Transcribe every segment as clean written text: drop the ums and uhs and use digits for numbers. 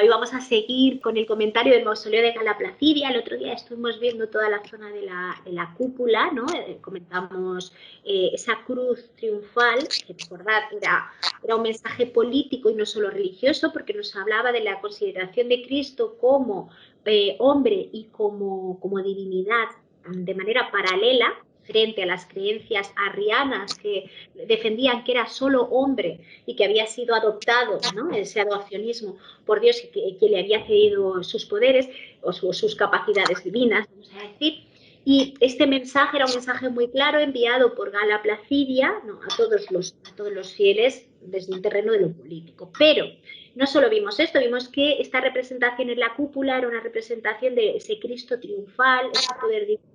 hoy vamos a seguir con el comentario del mausoleo de Gala Placidia. El otro día estuvimos viendo toda la zona de la cúpula, ¿no? Comentamos esa cruz triunfal, que recordad era un mensaje político y no solo religioso, porque nos hablaba de la consideración de Cristo como hombre y como divinidad de manera paralela frente a las creencias arrianas que defendían que era solo hombre y que había sido adoptado, ¿no? Ese adopcionismo por Dios que le había cedido sus poderes o sus capacidades divinas, vamos a decir. Y este mensaje era un mensaje muy claro enviado por Gala Placidia, ¿no? a todos los fieles desde un terreno de lo político. Pero no solo vimos esto, vimos que esta representación en la cúpula era una representación de ese Cristo triunfal, ese poder divino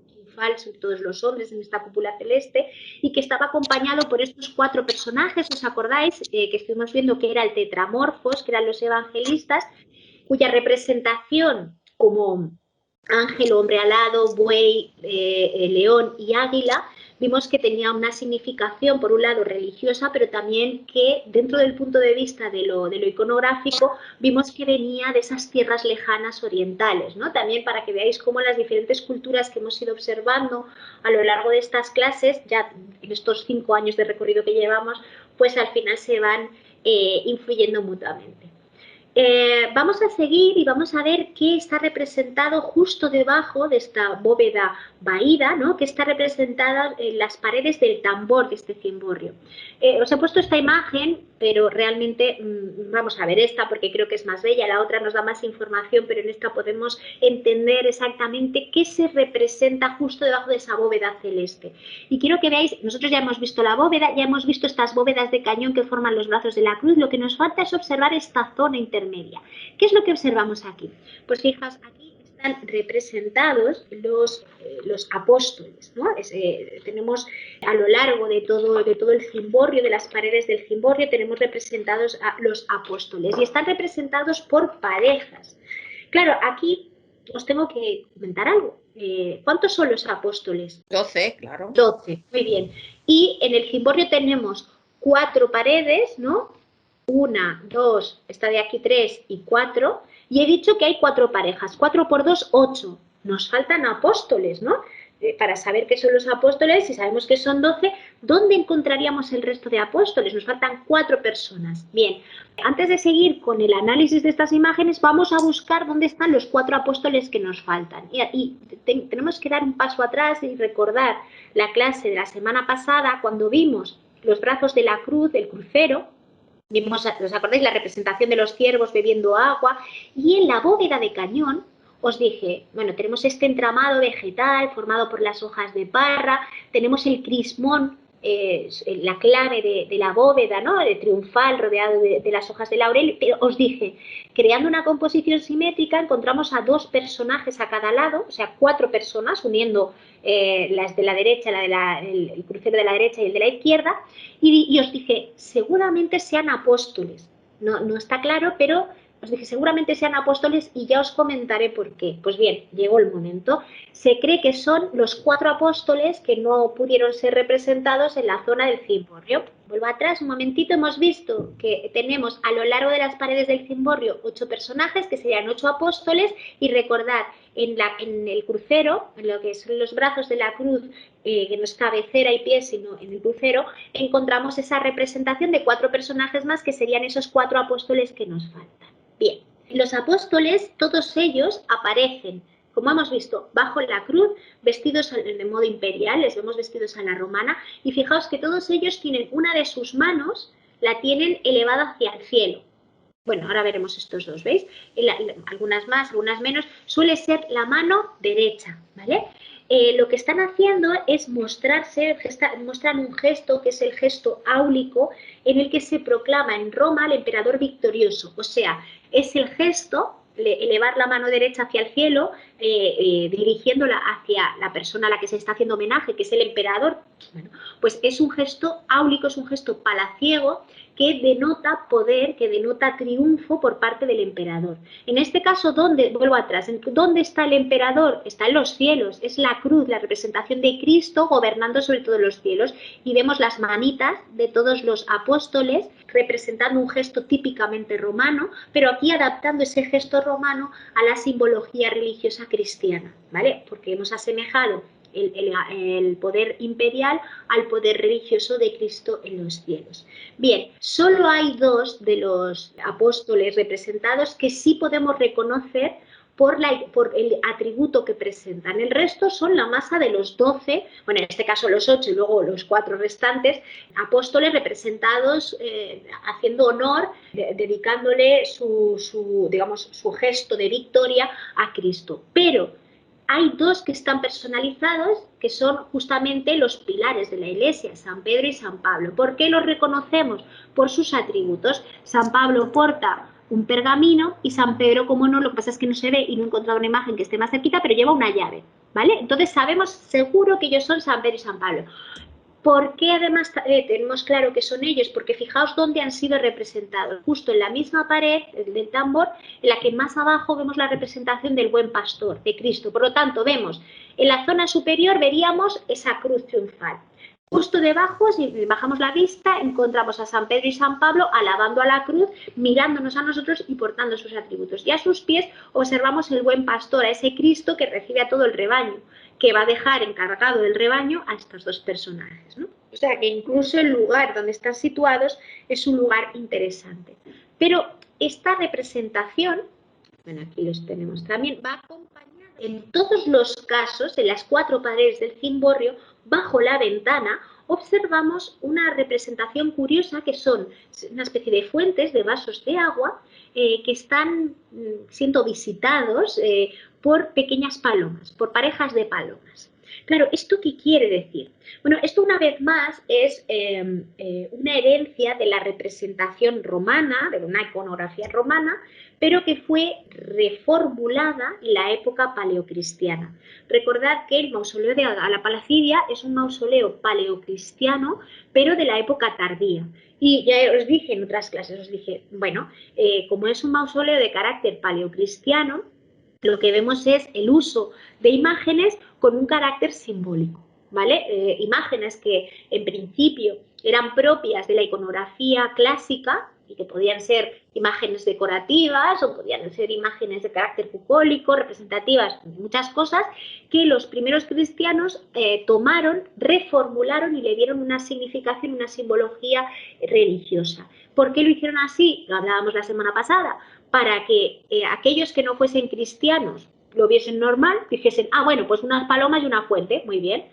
sobre todos los hombres en esta cúpula celeste, y que estaba acompañado por estos 4 personajes, ¿os acordáis? Que estuvimos viendo que era el tetramorfos, que eran los evangelistas, cuya representación como ángel, hombre alado, buey, león y águila, vimos que tenía una significación, por un lado, religiosa, pero también que, dentro del punto de vista de lo iconográfico, vimos que venía de esas tierras lejanas orientales, ¿no? También para que veáis cómo las diferentes culturas que hemos ido observando a lo largo de estas clases, ya en estos 5 años de recorrido que llevamos, pues al final se van influyendo mutuamente. Vamos a seguir y vamos a ver qué está representado justo debajo de esta bóveda vaída, ¿no? Que está representada en las paredes del tambor de este cimborrio. Os he puesto esta imagen, pero realmente vamos a ver esta porque creo que es más bella. La otra nos da más información, pero en esta podemos entender exactamente qué se representa justo debajo de esa bóveda celeste. Y quiero que veáis, nosotros ya hemos visto la bóveda, ya hemos visto estas bóvedas de cañón que forman los brazos de la cruz. Lo que nos falta es observar esta zona intermedia. ¿Qué es lo que observamos aquí? Pues fijaos, aquí están representados los apóstoles, ¿no? Tenemos a lo largo de todo el cimborrio, de las paredes del cimborrio, tenemos representados a los apóstoles y están representados por parejas. Claro, aquí os tengo que comentar algo. ¿Cuántos son los apóstoles? 12, claro. 12, muy bien. Y en el cimborrio tenemos 4 paredes, ¿no? 1, 2, está de aquí 3 y 4. Y he dicho que hay 4 parejas. 4 por 2, 8. Nos faltan apóstoles, ¿no? Para saber qué son los apóstoles, si sabemos que son 12, ¿dónde encontraríamos el resto de apóstoles? Nos faltan 4 personas. Bien, antes de seguir con el análisis de estas imágenes, vamos a buscar dónde están los 4 apóstoles que nos faltan. Y tenemos que dar un paso atrás y recordar la clase de la semana pasada, cuando vimos los brazos de la cruz, el crucero. Vimos, ¿os acordáis? La representación de los ciervos bebiendo agua, y en la bóveda de cañón os dije, bueno, tenemos este entramado vegetal formado por las hojas de parra, tenemos el crismón, la clave de la bóveda, ¿no? De triunfal, rodeado de las hojas de laurel, pero os dije, creando una composición simétrica encontramos a 2 personajes a cada lado, o sea, 4 personas uniendo las de la derecha, el crucero de la derecha y el de la izquierda, y os dije, seguramente sean apóstoles. No está claro, pero os dije, seguramente sean apóstoles y ya os comentaré por qué. Pues bien, llegó el momento. Se cree que son los 4 apóstoles que no pudieron ser representados en la zona del cimborrio. Vuelvo atrás un momentito, hemos visto que tenemos a lo largo de las paredes del cimborrio 8 personajes, que serían 8 apóstoles, y recordad, en el crucero, en lo que son los brazos de la cruz, que no es cabecera y pies, sino en el crucero, encontramos esa representación de 4 personajes más, que serían esos 4 apóstoles que nos faltan. Bien, los apóstoles, todos ellos aparecen, como hemos visto, bajo la cruz, vestidos de modo imperial, les vemos vestidos a la romana, y fijaos que todos ellos tienen una de sus manos, la tienen elevada hacia el cielo. Bueno, ahora veremos estos dos, ¿veis? Algunas más, algunas menos, suele ser la mano derecha, ¿vale? Lo que están haciendo es muestran un gesto que es el gesto áulico, en el que se proclama en Roma el emperador victorioso, o sea, es el gesto, elevar la mano derecha hacia el cielo, dirigiéndola hacia la persona a la que se está haciendo homenaje, que es el emperador. Bueno, pues es un gesto áulico, es un gesto palaciego, que denota poder, que denota triunfo por parte del emperador. En este caso, vuelvo atrás, ¿dónde está el emperador? Está en los cielos, es la cruz, la representación de Cristo gobernando sobre todos los cielos, y vemos las manitas de todos los apóstoles representando un gesto típicamente romano, pero aquí adaptando ese gesto romano a la simbología religiosa cristiana, ¿vale? Porque hemos asemejado el poder imperial al poder religioso de Cristo en los cielos. Bien, solo hay 2 de los apóstoles representados que sí podemos reconocer por el atributo que presentan. El resto son la masa de los 12, bueno, en este caso los 8 y luego los 4 restantes, apóstoles representados haciendo honor, dedicándole su gesto de victoria a Cristo. Pero hay 2 que están personalizados, que son justamente los pilares de la Iglesia, San Pedro y San Pablo. ¿Por qué los reconocemos? Por sus atributos. San Pablo porta un pergamino y San Pedro, como no, lo que pasa es que no se ve y no he encontrado una imagen que esté más cerquita, pero lleva una llave, ¿vale? Entonces sabemos seguro que ellos son San Pedro y San Pablo. ¿Por qué además tenemos claro que son ellos? Porque fijaos dónde han sido representados, justo en la misma pared del tambor, en la que más abajo vemos la representación del buen pastor, de Cristo. Por lo tanto, vemos en la zona superior, veríamos esa cruz triunfal. Justo debajo, si bajamos la vista, encontramos a San Pedro y San Pablo alabando a la cruz, mirándonos a nosotros y portando sus atributos. Y a sus pies observamos el buen pastor, a ese Cristo que recibe a todo el rebaño, que va a dejar encargado del rebaño a estos 2 personajes, ¿no? O sea que incluso el lugar donde están situados es un lugar interesante. Pero esta representación, bueno, aquí los tenemos también, va acompañada en todos los casos, en las 4 paredes del cimborrio, bajo la ventana, observamos una representación curiosa que son una especie de fuentes, de vasos de agua, que están siendo visitados por pequeñas palomas, por parejas de palomas. Claro, ¿esto qué quiere decir? Bueno, esto una vez más es una herencia de la representación romana, de una iconografía romana, pero que fue reformulada en la época paleocristiana. Recordad que el mausoleo de la Placidia es un mausoleo paleocristiano, pero de la época tardía. Y ya os dije en otras clases, os dije, bueno, como es un mausoleo de carácter paleocristiano, lo que vemos es el uso de imágenes con un carácter simbólico, ¿vale? Imágenes que en principio eran propias de la iconografía clásica y que podían ser imágenes decorativas o podían ser imágenes de carácter bucólico, representativas, muchas cosas que los primeros cristianos tomaron, reformularon y le dieron una significación, una simbología religiosa. ¿Por qué lo hicieron así? Lo hablábamos la semana pasada. Para que aquellos que no fuesen cristianos lo viesen normal, dijesen, ah, bueno, pues unas palomas y una fuente, muy bien.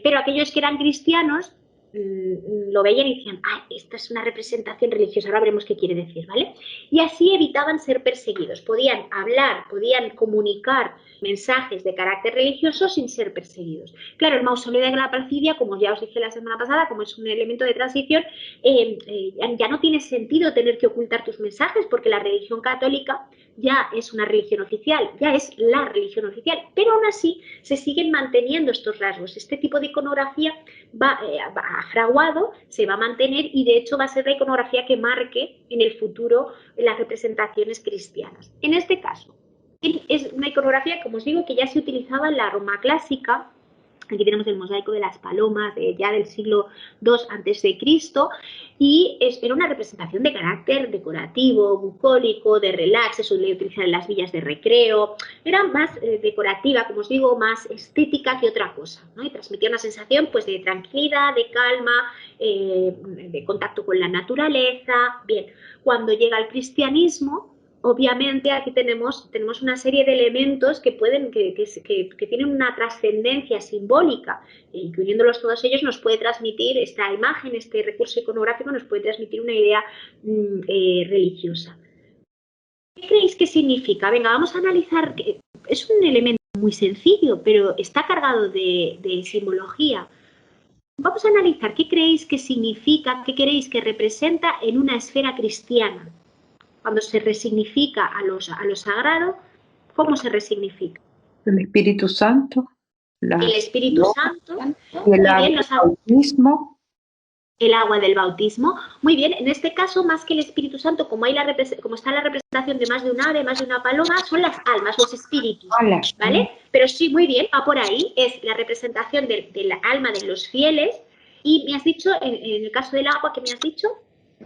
Pero aquellos que eran cristianos lo veían y decían, ah, esta es una representación religiosa, ahora veremos qué quiere decir, ¿vale? Y así evitaban ser perseguidos, podían hablar, podían comunicar mensajes de carácter religioso sin ser perseguidos. Claro, el mausoleo de la Placidia, como ya os dije la semana pasada, como es un elemento de transición, ya no tiene sentido tener que ocultar tus mensajes porque la religión católica ya es una religión oficial, ya es la religión oficial, pero aún así se siguen manteniendo estos rasgos. Este tipo de iconografía va fraguado, se va a mantener y de hecho va a ser la iconografía que marque en el futuro las representaciones cristianas. En este caso, es una iconografía, como os digo, que ya se utilizaba en la Roma clásica. Aquí tenemos el mosaico de las palomas ya del siglo II a.C. y era una representación de carácter decorativo, bucólico, de relax, se suele utilizar en las villas de recreo, era más decorativa, como os digo, más estética que otra cosa, ¿no? Y transmitía una sensación pues, de tranquilidad, de calma, de contacto con la naturaleza. Bien, cuando llega el cristianismo, obviamente aquí tenemos una serie de elementos que tienen una trascendencia simbólica y que uniéndolos todos ellos nos puede transmitir esta imagen, este recurso iconográfico nos puede transmitir una idea religiosa. ¿Qué creéis que significa? Venga, vamos a analizar. Es un elemento muy sencillo, pero está cargado de simbología. Vamos a analizar qué creéis que significa, qué creéis que representa en una esfera cristiana. Cuando se resignifica a lo sagrado, ¿cómo se resignifica? El Espíritu Santo. El Espíritu Santo. Y el bautismo. El agua del bautismo. Muy bien, en este caso, más que el Espíritu Santo, como está la representación de más de un ave, más de una paloma, son las almas, los espíritus, ¿vale? Pero sí, muy bien, va por ahí, es la representación del alma de los fieles. Y me has dicho, en el caso del agua, ¿qué me has dicho?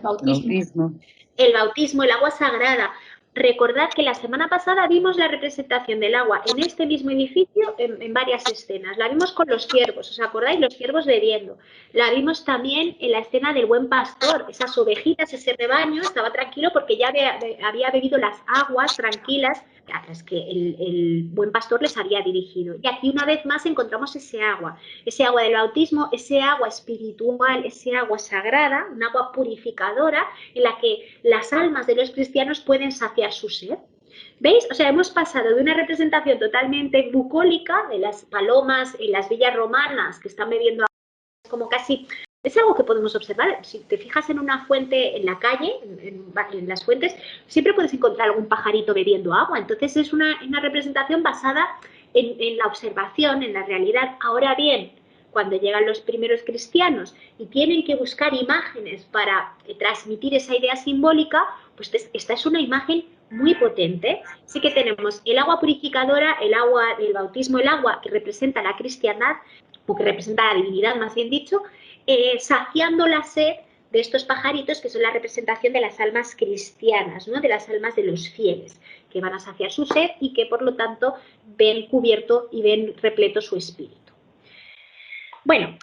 Bautismo. El bautismo, el agua sagrada. Recordad que la semana pasada vimos la representación del agua en este mismo edificio en varias escenas. La vimos con los ciervos, ¿os acordáis? Los ciervos bebiendo. La vimos también en la escena del buen pastor. Esas ovejitas, ese rebaño estaba tranquilo porque ya había bebido las aguas tranquilas a las que el buen pastor les había dirigido. Y aquí una vez más encontramos ese agua del bautismo, ese agua espiritual, ese agua sagrada, un agua purificadora en la que las almas de los cristianos pueden saciar su sed. ¿Veis? O sea, hemos pasado de una representación totalmente bucólica de las palomas en las villas romanas que están bebiendo agua, como casi... Es algo que podemos observar. Si te fijas en una fuente en la calle, en las fuentes, siempre puedes encontrar algún pajarito bebiendo agua. Entonces es una representación basada en la observación, en la realidad. Ahora bien, cuando llegan los primeros cristianos y tienen que buscar imágenes para transmitir esa idea simbólica, pues esta es una imagen muy potente. Sí que tenemos el agua purificadora, el agua del bautismo, el agua que representa la cristiandad, o que representa la divinidad, más bien dicho, saciando la sed de estos pajaritos que son la representación de las almas cristianas, ¿no? De las almas de los fieles, que van a saciar su sed y que por lo tanto ven cubierto y ven repleto su espíritu. Bueno,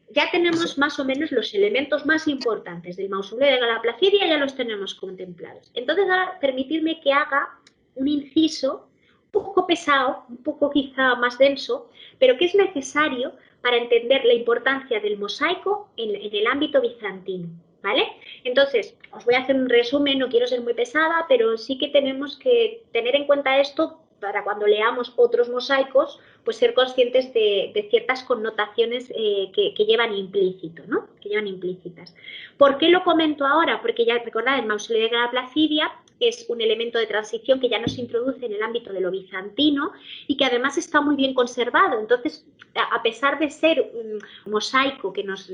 ya tenemos más o menos los elementos más importantes del mausoleo de Gala Placidia, ya los tenemos contemplados. Entonces ahora permitidme que haga un inciso un poco pesado, un poco quizá más denso, pero que es necesario para entender la importancia del mosaico en el ámbito bizantino, ¿vale? Entonces, os voy a hacer un resumen, no quiero ser muy pesada, pero sí que tenemos que tener en cuenta esto para cuando leamos otros mosaicos, pues ser conscientes de ciertas connotaciones que llevan implícito, ¿no? Que llevan implícitas. ¿Por qué lo comento ahora? Porque ya recordad, el mausoleo de Gala Placidia es un elemento de transición que ya nos introduce en el ámbito de lo bizantino y que además está muy bien conservado. Entonces, a pesar de ser un mosaico que nos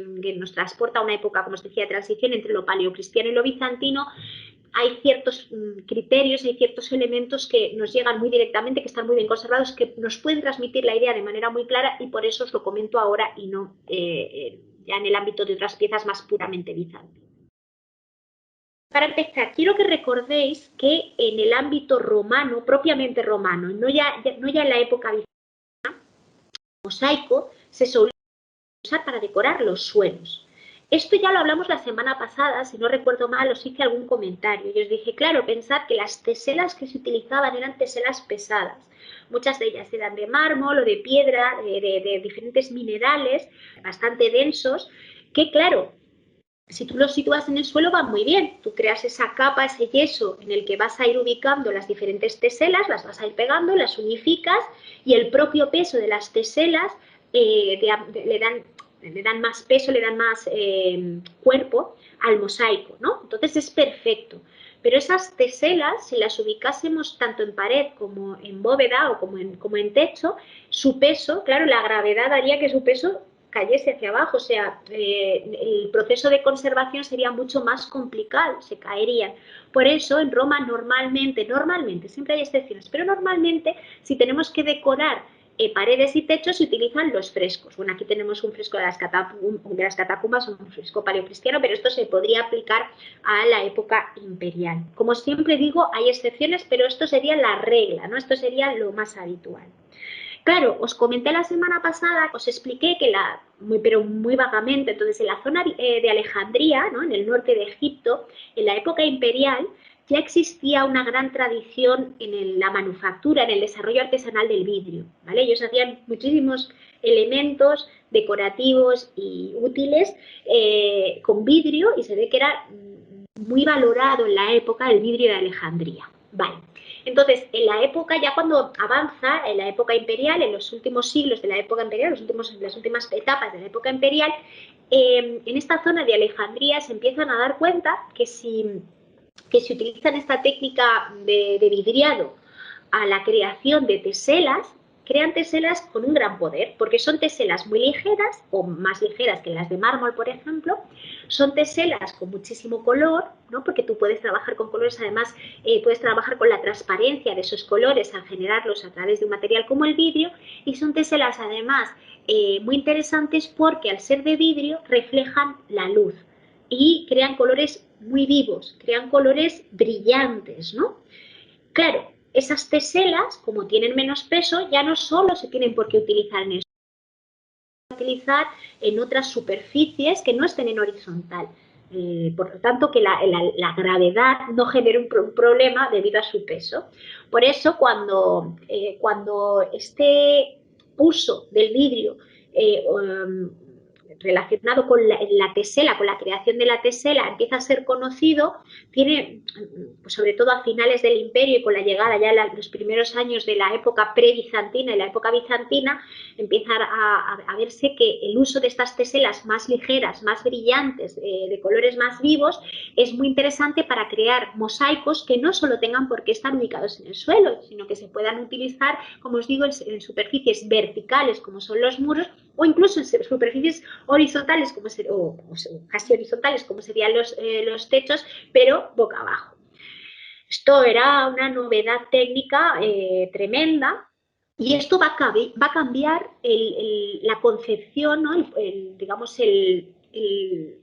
transporta a una época, como os decía, de transición entre lo paleocristiano y lo bizantino, hay ciertos criterios, hay ciertos elementos que nos llegan muy directamente, que están muy bien conservados, que nos pueden transmitir la idea de manera muy clara y por eso os lo comento ahora y no ya en el ámbito de otras piezas más puramente bizantinas. Para empezar, quiero que recordéis que en el ámbito romano, propiamente romano, no ya en la época bizantina, el mosaico se solía usar para decorar los suelos. Esto ya lo hablamos la semana pasada, si no recuerdo mal, os hice algún comentario y os dije, claro, pensad que las teselas que se utilizaban eran teselas pesadas. Muchas de ellas eran de mármol o de piedra, de diferentes minerales bastante densos, que claro, si tú los sitúas en el suelo va muy bien. Tú creas esa capa, ese yeso en el que vas a ir ubicando las diferentes teselas, las vas a ir pegando, las unificas y el propio peso de las teselas le dan más peso, le dan más cuerpo al mosaico, ¿no? Entonces es perfecto. Pero esas teselas, si las ubicásemos tanto en pared como en bóveda o como en techo, su peso, claro, la gravedad haría que su peso cayese hacia abajo, o sea, el proceso de conservación sería mucho más complicado, se caerían. Por eso en Roma normalmente, siempre hay excepciones, pero normalmente si tenemos que decorar paredes y techos se utilizan los frescos. Bueno, aquí tenemos un fresco de las catacumbas, un fresco paleocristiano, pero esto se podría aplicar a la época imperial. Como siempre digo, hay excepciones, pero esto sería la regla, ¿no? Esto sería lo más habitual. Claro, os comenté la semana pasada, os expliqué que pero muy vagamente, entonces en la zona de Alejandría, ¿no? En el norte de Egipto, en la época imperial, ya existía una gran tradición en la manufactura, en el desarrollo artesanal del vidrio, ¿vale? Ellos hacían muchísimos elementos decorativos y útiles con vidrio y se ve que era muy valorado en la época el vidrio de Alejandría. Vale. Entonces, en la época, ya cuando avanza, en la época imperial, en los últimos siglos de la época imperial, las últimas etapas de la época imperial, en esta zona de Alejandría se empiezan a dar cuenta que si utilizan esta técnica de vidriado a la creación de teselas, crean teselas con un gran poder, porque son teselas muy ligeras, o más ligeras que las de mármol, por ejemplo. Son teselas con muchísimo color, ¿no? Porque tú puedes trabajar con colores, además puedes trabajar con la transparencia de esos colores al generarlos a través de un material como el vidrio, y son teselas además muy interesantes porque al ser de vidrio reflejan la luz y crean colores muy vivos, crean colores brillantes, ¿no? Claro, esas teselas, como tienen menos peso, ya no solo se tienen por qué utilizar en eso, se pueden utilizar en otras superficies que no estén en horizontal. Por lo tanto, que la gravedad no genere un problema debido a su peso. Por eso, cuando este uso del vidrio relacionado con la tesela, con la creación de la tesela, empieza a ser conocido, tiene, pues sobre todo a finales del Imperio y con la llegada ya en los primeros años de la época pre-bizantina y la época bizantina, empieza a verse que el uso de estas teselas más ligeras, más brillantes, de colores más vivos, es muy interesante para crear mosaicos que no solo tengan por qué estar ubicados en el suelo, sino que se puedan utilizar, como os digo, en superficies verticales, como son los muros, o incluso en superficies horizontales, o casi horizontales, como serían los techos, pero boca abajo. Esto era una novedad técnica tremenda, y esto va a cambiar la concepción, ¿no? Digamos,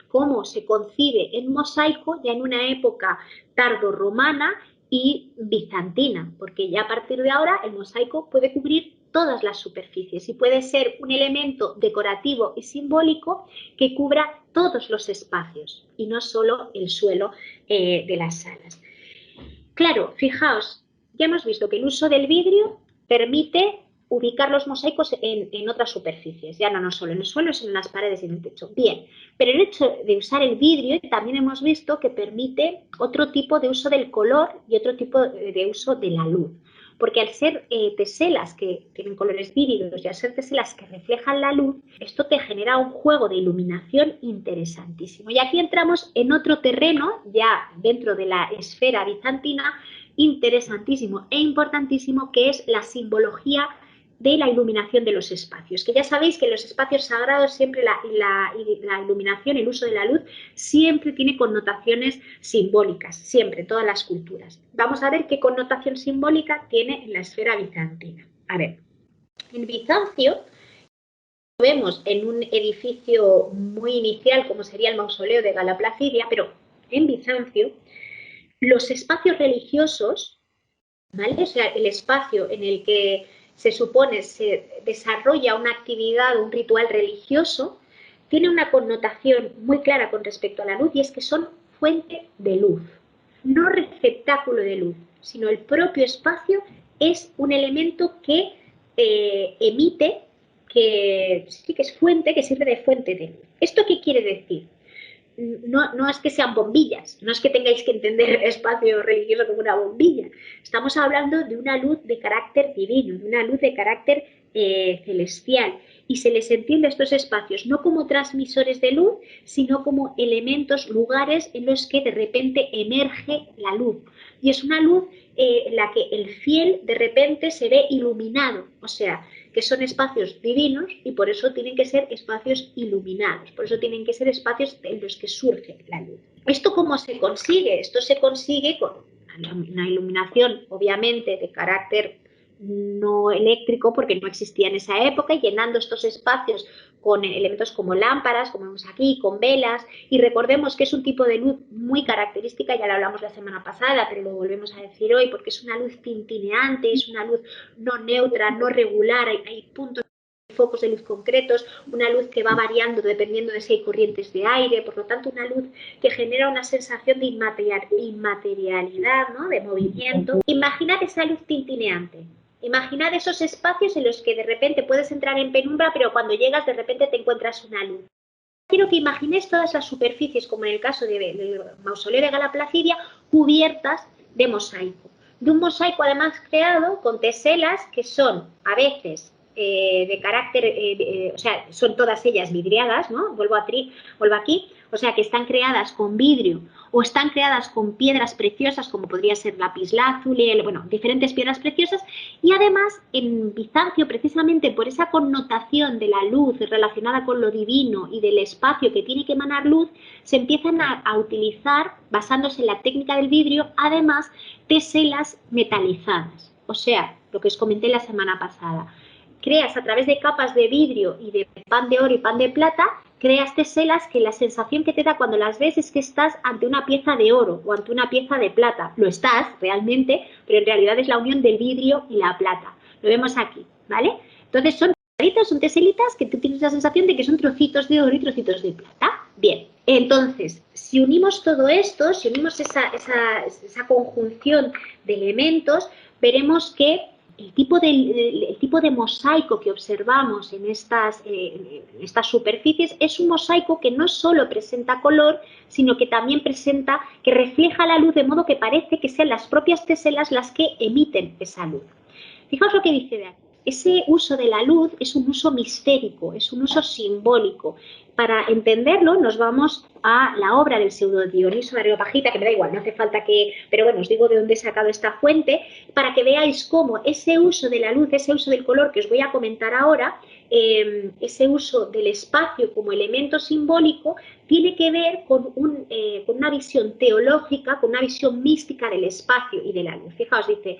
cómo se concibe el mosaico ya en una época tardorromana y bizantina, porque ya a partir de ahora el mosaico puede cubrir todas las superficies y puede ser un elemento decorativo y simbólico que cubra todos los espacios y no solo el suelo de las salas. Claro, fijaos, ya hemos visto que el uso del vidrio permite ubicar los mosaicos en otras superficies, ya no solo en el suelo, sino en las paredes y en el techo. Bien, pero el hecho de usar el vidrio también hemos visto que permite otro tipo de uso del color y otro tipo de uso de la luz. Porque al ser teselas que tienen colores vívidos y al ser teselas que reflejan la luz, esto te genera un juego de iluminación interesantísimo. Y aquí entramos en otro terreno, ya dentro de la esfera bizantina, interesantísimo e importantísimo, que es la simbología de la iluminación de los espacios, que ya sabéis que en los espacios sagrados siempre la iluminación, el uso de la luz, siempre tiene connotaciones simbólicas, siempre, todas las culturas. Vamos a ver qué connotación simbólica tiene en la esfera bizantina. A ver, en Bizancio, vemos en un edificio muy inicial como sería el mausoleo de Gala Placidia, pero en Bizancio, los espacios religiosos, ¿vale? O sea, el espacio en el que se supone se desarrolla una actividad, un ritual religioso, tiene una connotación muy clara con respecto a la luz, y es que son fuente de luz, no receptáculo de luz, sino el propio espacio es un elemento que emite, que sí que es fuente, que sirve de fuente de luz. ¿Esto qué quiere decir? No es que sean bombillas, no es que tengáis que entender el espacio religioso como una bombilla. Estamos hablando de una luz de carácter divino, de una luz de carácter celestial. Y se les entiende a estos espacios no como transmisores de luz, sino como elementos, lugares en los que de repente emerge la luz. Y es una luz en la que el fiel de repente se ve iluminado, o sea, que son espacios divinos y por eso tienen que ser espacios iluminados, por eso tienen que ser espacios en los que surge la luz. ¿Esto cómo se consigue? Esto se consigue con una iluminación, obviamente, de carácter no eléctrico, porque no existía en esa época, y llenando estos espacios con elementos como lámparas, como vemos aquí, con velas, y recordemos que es un tipo de luz muy característica, ya lo hablamos la semana pasada, pero lo volvemos a decir hoy, porque es una luz tintineante, es una luz no neutra, no regular, hay puntos, focos de luz concretos, una luz que va variando dependiendo de si hay corrientes de aire, por lo tanto una luz que genera una sensación de inmaterialidad, ¿no? De movimiento. Imaginad esa luz tintineante. Imaginad esos espacios en los que de repente puedes entrar en penumbra, pero cuando llegas de repente te encuentras una luz. Quiero que imaginéis todas las superficies, como en el caso del mausoleo de Gala Placidia, cubiertas de mosaico. De un mosaico además creado con teselas que son a veces de carácter, o sea, son todas ellas vidriadas, ¿no? Vuelvo aquí, o sea que están creadas con vidrio o están creadas con piedras preciosas como podría ser lapislázuli, bueno, diferentes piedras preciosas, y además en Bizancio, precisamente por esa connotación de la luz relacionada con lo divino y del espacio que tiene que emanar luz, se empiezan a utilizar, basándose en la técnica del vidrio, además teselas metalizadas, o sea, lo que os comenté la semana pasada. Creas a través de capas de vidrio y de pan de oro y pan de plata, creas teselas que la sensación que te da cuando las ves es que estás ante una pieza de oro o ante una pieza de plata. Lo estás realmente, pero en realidad es la unión del vidrio y la plata. Lo vemos aquí, ¿vale? Entonces son teselitas que tú tienes la sensación de que son trocitos de oro y trocitos de plata. Bien, entonces, si unimos todo esto, si unimos esa conjunción de elementos, veremos que el tipo de mosaico que observamos en estas superficies es un mosaico que no solo presenta color, sino que también que refleja la luz de modo que parece que sean las propias teselas las que emiten esa luz. Fijaos lo que dice de aquí. Ese uso de la luz es un uso mistérico, es un uso simbólico. Para entenderlo nos vamos a la obra del pseudo Dioniso de Areopagita, que me da igual, no hace falta pero bueno, os digo de dónde he sacado esta fuente, para que veáis cómo ese uso de la luz, ese uso del color que os voy a comentar ahora, ese uso del espacio como elemento simbólico, tiene que ver con una visión teológica, con una visión mística del espacio y de la luz. Fijaos, dice: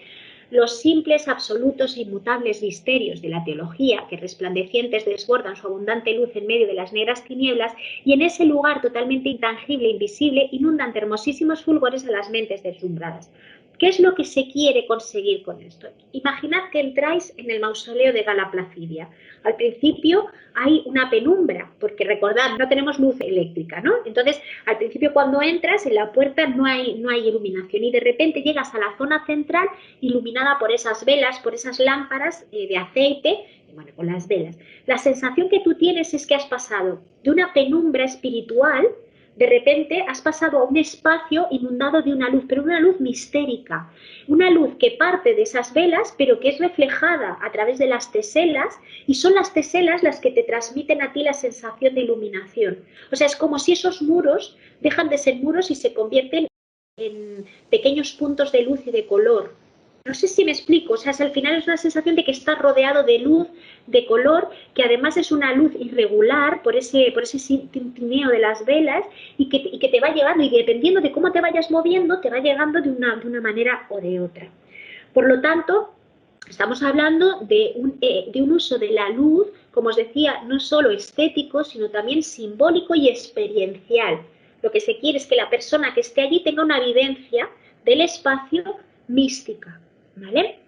los simples, absolutos e inmutables misterios de la teología, que resplandecientes desbordan su abundante luz en medio de las negras tinieblas, y en ese lugar totalmente intangible e invisible inundan de hermosísimos fulgores a las mentes deslumbradas. ¿Qué es lo que se quiere conseguir con esto? Imaginad que entráis en el mausoleo de Gala Placidia. Al principio hay una penumbra, porque recordad, no tenemos luz eléctrica, ¿no? Entonces, al principio cuando entras, en la puerta no hay iluminación, y de repente llegas a la zona central iluminada por esas velas, por esas lámparas de aceite, bueno, con las velas. La sensación que tú tienes es que has pasado de una penumbra espiritual, de repente has pasado a un espacio inundado de una luz, pero una luz mistérica, una luz que parte de esas velas, pero que es reflejada a través de las teselas, y son las teselas las que te transmiten a ti la sensación de iluminación. O sea, es como si esos muros dejan de ser muros y se convierten en pequeños puntos de luz y de color. No sé si me explico, o sea, al final es una sensación de que estás rodeado de luz, de color, que además es una luz irregular por ese tintineo de las velas, y que te va llevando, y dependiendo de cómo te vayas moviendo, te va llegando de una manera o de otra. Por lo tanto, estamos hablando de un uso de la luz, como os decía, no solo estético, sino también simbólico y experiencial. Lo que se quiere es que la persona que esté allí tenga una vivencia del espacio mística, ¿vale?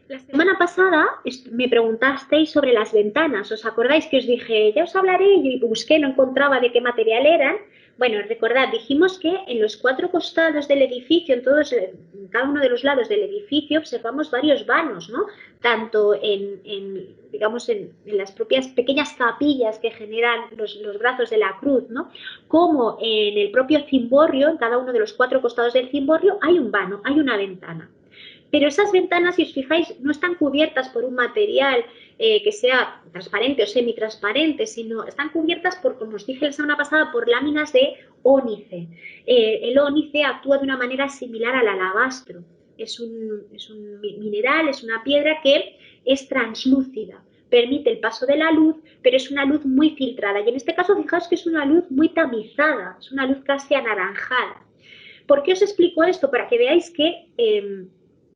La semana pasada me preguntasteis sobre las ventanas. ¿Os acordáis que os dije, ya os hablaré? Y busqué, no encontraba de qué material eran. Bueno, recordad, dijimos que en los 4 costados del edificio, en cada uno de los lados del edificio, observamos varios vanos, ¿no? Tanto digamos, en las propias pequeñas capillas que generan los brazos de la cruz, ¿no? Como en el propio cimborrio, en cada uno de los 4 costados del cimborrio, hay un vano, hay una ventana. Pero esas ventanas, si os fijáis, no están cubiertas por un material que sea transparente o semitransparente, sino están cubiertas por, como os dije la semana pasada, por láminas de ónice. El ónice actúa de una manera similar al alabastro. Es un mineral, es una piedra que es translúcida, permite el paso de la luz, pero es una luz muy filtrada. Y en este caso, fijaos que es una luz muy tamizada, es una luz casi anaranjada. ¿Por qué os explico esto? Para que veáis que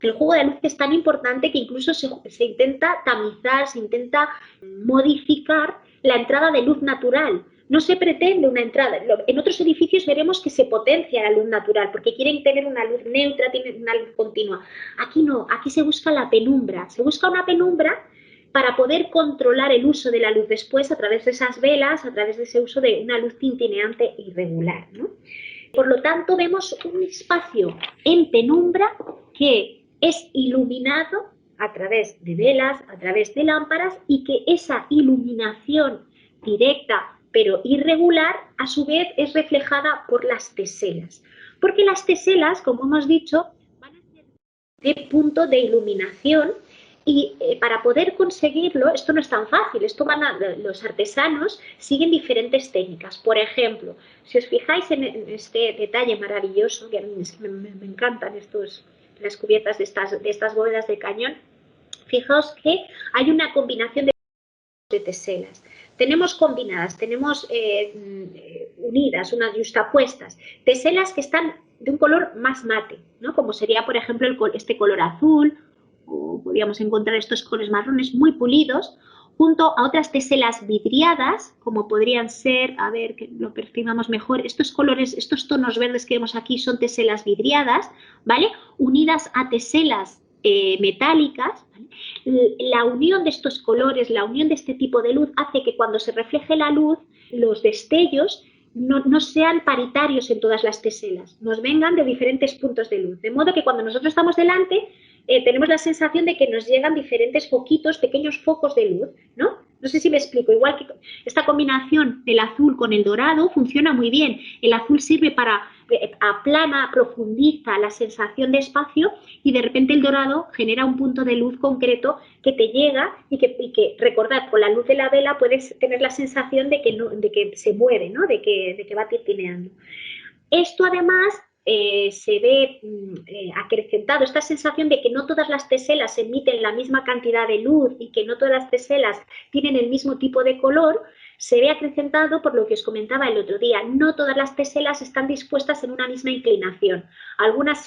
el juego de luz es tan importante que incluso se intenta tamizar, se intenta modificar la entrada de luz natural. No se pretende una entrada. En otros edificios veremos que se potencia la luz natural porque quieren tener una luz neutra, tienen una luz continua. Aquí no, aquí se busca la penumbra. Se busca una penumbra para poder controlar el uso de la luz después a través de esas velas, a través de ese uso de una luz tintineante irregular, ¿no? Por lo tanto, vemos un espacio en penumbra que es iluminado a través de velas, a través de lámparas, y que esa iluminación directa pero irregular, a su vez, es reflejada por las teselas. Porque las teselas, como hemos dicho, van a ser de punto de iluminación Y para poder conseguirlo, esto no es tan fácil, los artesanos siguen diferentes técnicas. Por ejemplo, si os fijáis en este detalle maravilloso, que a mí me encantan las cubiertas de estas bóvedas de cañón, fijaos que hay una combinación de teselas. Tenemos combinadas, tenemos unidas, unas yuxtapuestas, teselas que están de un color más mate, ¿no? Como sería, por ejemplo, este color azul, o podríamos encontrar estos colores marrones muy pulidos, junto a otras teselas vidriadas, como podrían ser, a ver que lo percibamos mejor, estos colores, estos tonos verdes que vemos aquí son teselas vidriadas, ¿vale? Unidas a teselas metálicas, ¿vale? La unión de estos colores, la unión de este tipo de luz hace que cuando se refleje la luz, los destellos no sean paritarios en todas las teselas, nos vengan de diferentes puntos de luz, de modo que cuando nosotros estamos delante tenemos la sensación de que nos llegan diferentes foquitos, pequeños focos de luz, ¿no? No sé si me explico, igual que esta combinación del azul con el dorado funciona muy bien. El azul sirve para aplana, profundiza la sensación de espacio y de repente el dorado genera un punto de luz concreto que te llega y que recordad, con la luz de la vela puedes tener la sensación de que se mueve, ¿no? de que va tintineando. Esto además se ve acrecentado, esta sensación de que no todas las teselas emiten la misma cantidad de luz y que no todas las teselas tienen el mismo tipo de color, se ve acrecentado por lo que os comentaba el otro día. No todas las teselas están dispuestas en una misma inclinación. Algunas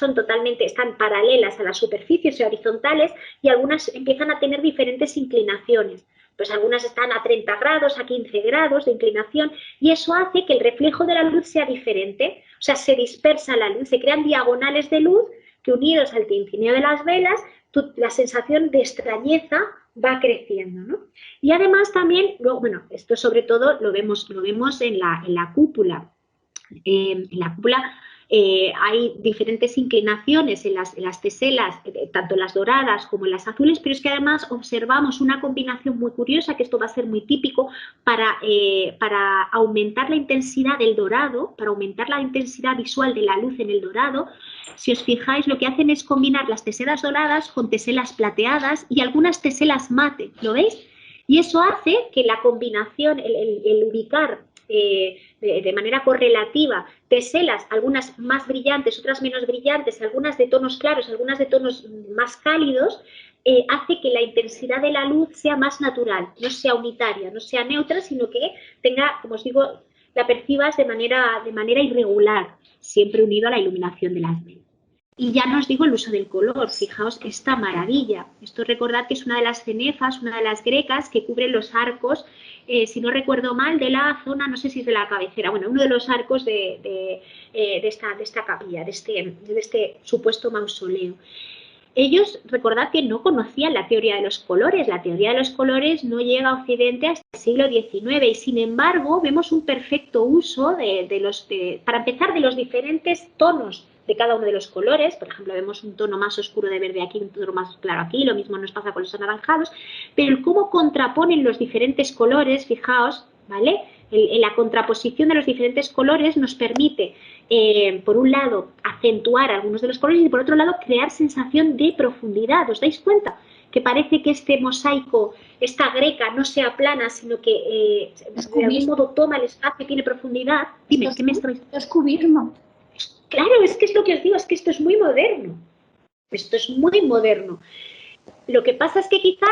están paralelas a las superficies y horizontales y algunas empiezan a tener diferentes inclinaciones. Pues algunas están a 30 grados, a 15 grados de inclinación y eso hace que el reflejo de la luz sea diferente. O sea, se dispersa la luz, se crean diagonales de luz que unidos al tintineo de las velas, la sensación de extrañeza va creciendo, ¿no? Y además también, bueno, esto sobre todo lo vemos en la cúpula. En la cúpula hay diferentes inclinaciones en las teselas, tanto las doradas como en las azules, pero es que además observamos una combinación muy curiosa, que esto va a ser muy típico, para aumentar la intensidad del dorado, para aumentar la intensidad visual de la luz en el dorado. Si os fijáis, lo que hacen es combinar las teselas doradas con teselas plateadas y algunas teselas mate, ¿lo veis? Y eso hace que la combinación, el ubicar de manera correlativa teselas, algunas más brillantes, otras menos brillantes, algunas de tonos claros, algunas de tonos más cálidos, hace que la intensidad de la luz sea más natural, no sea unitaria, no sea neutra, sino que tenga, como os digo, la percibas de manera irregular, siempre unido a la iluminación de las velas. Y ya no os digo el uso del color, fijaos esta maravilla. Esto recordad que es una de las cenefas, una de las grecas que cubren los arcos, si no recuerdo mal, de la zona, no sé si es de la cabecera, bueno, uno de los arcos de esta capilla, de este supuesto mausoleo. Ellos, recordad que no conocían la teoría de los colores. La teoría de los colores no llega a Occidente hasta el siglo XIX y, sin embargo, vemos un perfecto uso para empezar, de los diferentes tonos de cada uno de los colores. Por ejemplo, vemos un tono más oscuro de verde aquí, un tono más claro aquí, lo mismo nos pasa con los anaranjados, pero el cómo contraponen los diferentes colores, fijaos, ¿vale? La contraposición de los diferentes colores nos permite, por un lado, acentuar algunos de los colores y, por otro lado, crear sensación de profundidad. ¿Os dais cuenta? Que parece que este mosaico, esta greca, no sea plana, sino que de algún modo toma el espacio y tiene profundidad. Dime, ¿qué me estáis diciendo? Es cubismo. Claro, es que es lo que os digo, es que esto es muy moderno. Esto es muy moderno. Lo que pasa es que quizá,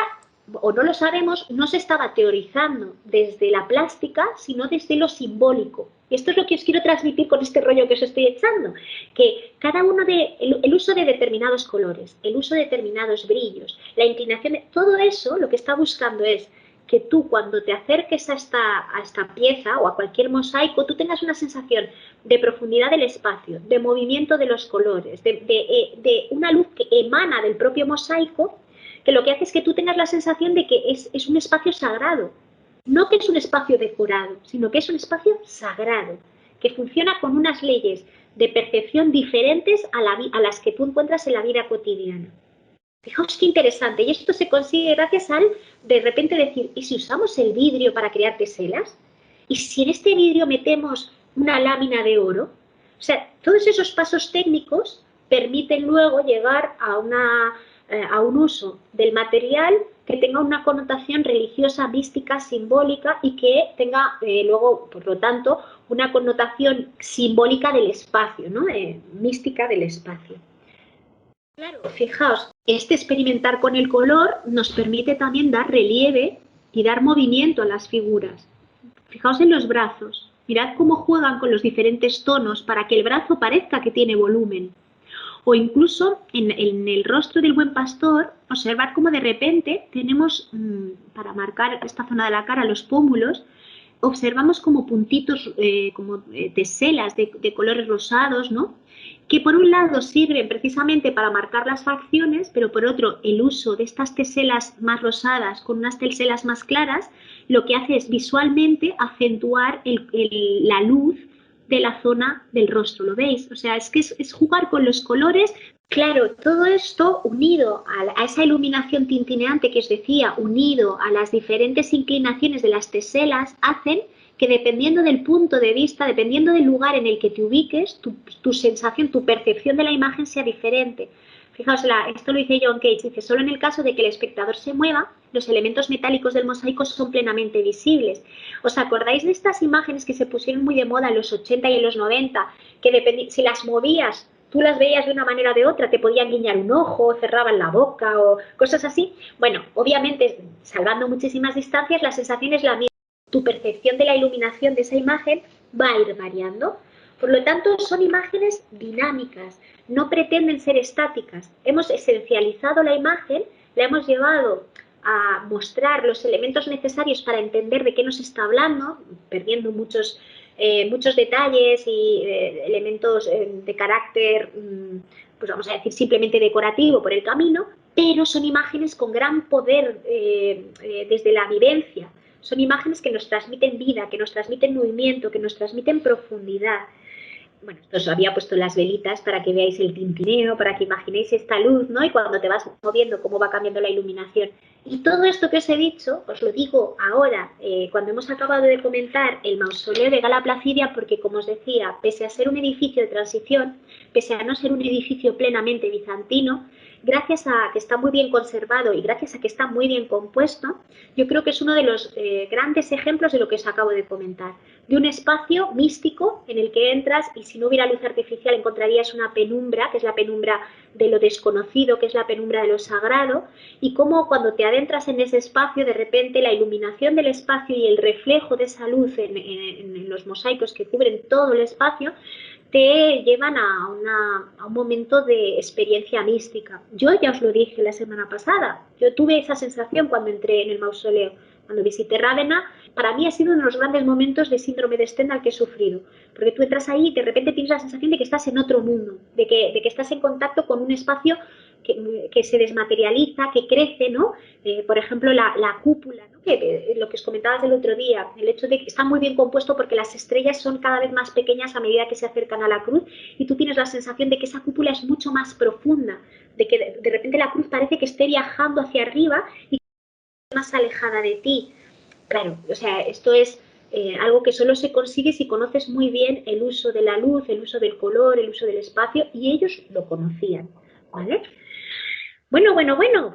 o no lo sabemos, no se estaba teorizando desde la plástica, sino desde lo simbólico. Y esto es lo que os quiero transmitir con este rollo que os estoy echando, que cada uno el uso de determinados colores, el uso de determinados brillos, la inclinación, todo eso lo que está buscando es que tú, cuando te acerques a esta pieza o a cualquier mosaico, tú tengas una sensación de profundidad del espacio, de movimiento de los colores, de una luz que emana del propio mosaico, que lo que hace es que tú tengas la sensación de que es un espacio sagrado. No que es un espacio decorado, sino que es un espacio sagrado, que funciona con unas leyes de percepción diferentes a las que tú encuentras en la vida cotidiana. Fijaos qué interesante. Y esto se consigue gracias al, de repente, decir, ¿y si usamos el vidrio para crear teselas? ¿Y si en este vidrio metemos una lámina de oro? O sea, todos esos pasos técnicos permiten luego llegar a a un uso del material que tenga una connotación religiosa, mística, simbólica y que tenga luego, por lo tanto, una connotación simbólica del espacio, ¿no? Mística del espacio. Claro, fijaos, este experimentar con el color nos permite también dar relieve y dar movimiento a las figuras. Fijaos en los brazos, mirad cómo juegan con los diferentes tonos para que el brazo parezca que tiene volumen. O incluso en el rostro del buen pastor, observar cómo de repente tenemos, para marcar esta zona de la cara, los pómulos, observamos como puntitos, como teselas de colores rosados, ¿no? Que por un lado sirven precisamente para marcar las facciones, pero por otro el uso de estas teselas más rosadas con unas teselas más claras, lo que hace es visualmente acentuar la luz de la zona del rostro, ¿lo veis? O sea, es que es jugar con los colores. Claro, todo esto unido a esa iluminación tintineante que os decía, unido a las diferentes inclinaciones de las teselas, hacen que dependiendo del punto de vista, dependiendo del lugar en el que te ubiques, tu sensación, tu percepción de la imagen sea diferente. Fijaos, esto lo dice John Cage, dice, solo en el caso de que el espectador se mueva, los elementos metálicos del mosaico son plenamente visibles. ¿Os acordáis de estas imágenes que se pusieron muy de moda en los 80 y en los 90? Que si las movías, tú las veías de una manera o de otra, te podían guiñar un ojo, cerraban la boca o cosas así. Bueno, obviamente, salvando muchísimas distancias, la sensación es la misma. Tu percepción de la iluminación de esa imagen va a ir variando. Por lo tanto, son imágenes dinámicas, no pretenden ser estáticas. Hemos esencializado la imagen, la hemos llevado a mostrar los elementos necesarios para entender de qué nos está hablando, perdiendo muchos detalles y elementos de carácter, pues vamos a decir, simplemente decorativo por el camino, pero son imágenes con gran poder desde la vivencia. Son imágenes que nos transmiten vida, que nos transmiten movimiento, que nos transmiten profundidad. Bueno, esto os había puesto las velitas para que veáis el tintineo, para que imaginéis esta luz, ¿no? Y cuando te vas moviendo, cómo va cambiando la iluminación. Y todo esto que os he dicho, os lo digo ahora, cuando hemos acabado de comentar el mausoleo de Gala Placidia, porque, como os decía, pese a ser un edificio de transición, pese a no ser un edificio plenamente bizantino, gracias a que está muy bien conservado y gracias a que está muy bien compuesto, yo creo que es uno de los grandes ejemplos de lo que os acabo de comentar, de un espacio místico en el que entras y si no hubiera luz artificial encontrarías una penumbra, que es la penumbra de lo desconocido, que es la penumbra de lo sagrado, y cómo cuando te adentras en ese espacio, de repente la iluminación del espacio y el reflejo de esa luz en los mosaicos que cubren todo el espacio, te llevan a un momento de experiencia mística. Yo ya os lo dije la semana pasada, yo tuve esa sensación cuando entré en el mausoleo, cuando visité Rávena. Para mí ha sido uno de los grandes momentos de síndrome de Stendhal que he sufrido, porque tú entras ahí y de repente tienes la sensación de que estás en otro mundo, de que estás en contacto con un espacio que se desmaterializa, que crece, ¿no? Por ejemplo, la cúpula, ¿no? Lo que os comentabas el otro día, el hecho de que está muy bien compuesto porque las estrellas son cada vez más pequeñas a medida que se acercan a la cruz y tú tienes la sensación de que esa cúpula es mucho más profunda, de que de repente la cruz parece que esté viajando hacia arriba y más alejada de ti. Claro, o sea, esto es algo que solo se consigue si conoces muy bien el uso de la luz, el uso del color, el uso del espacio, y ellos lo conocían, ¿vale? Bueno,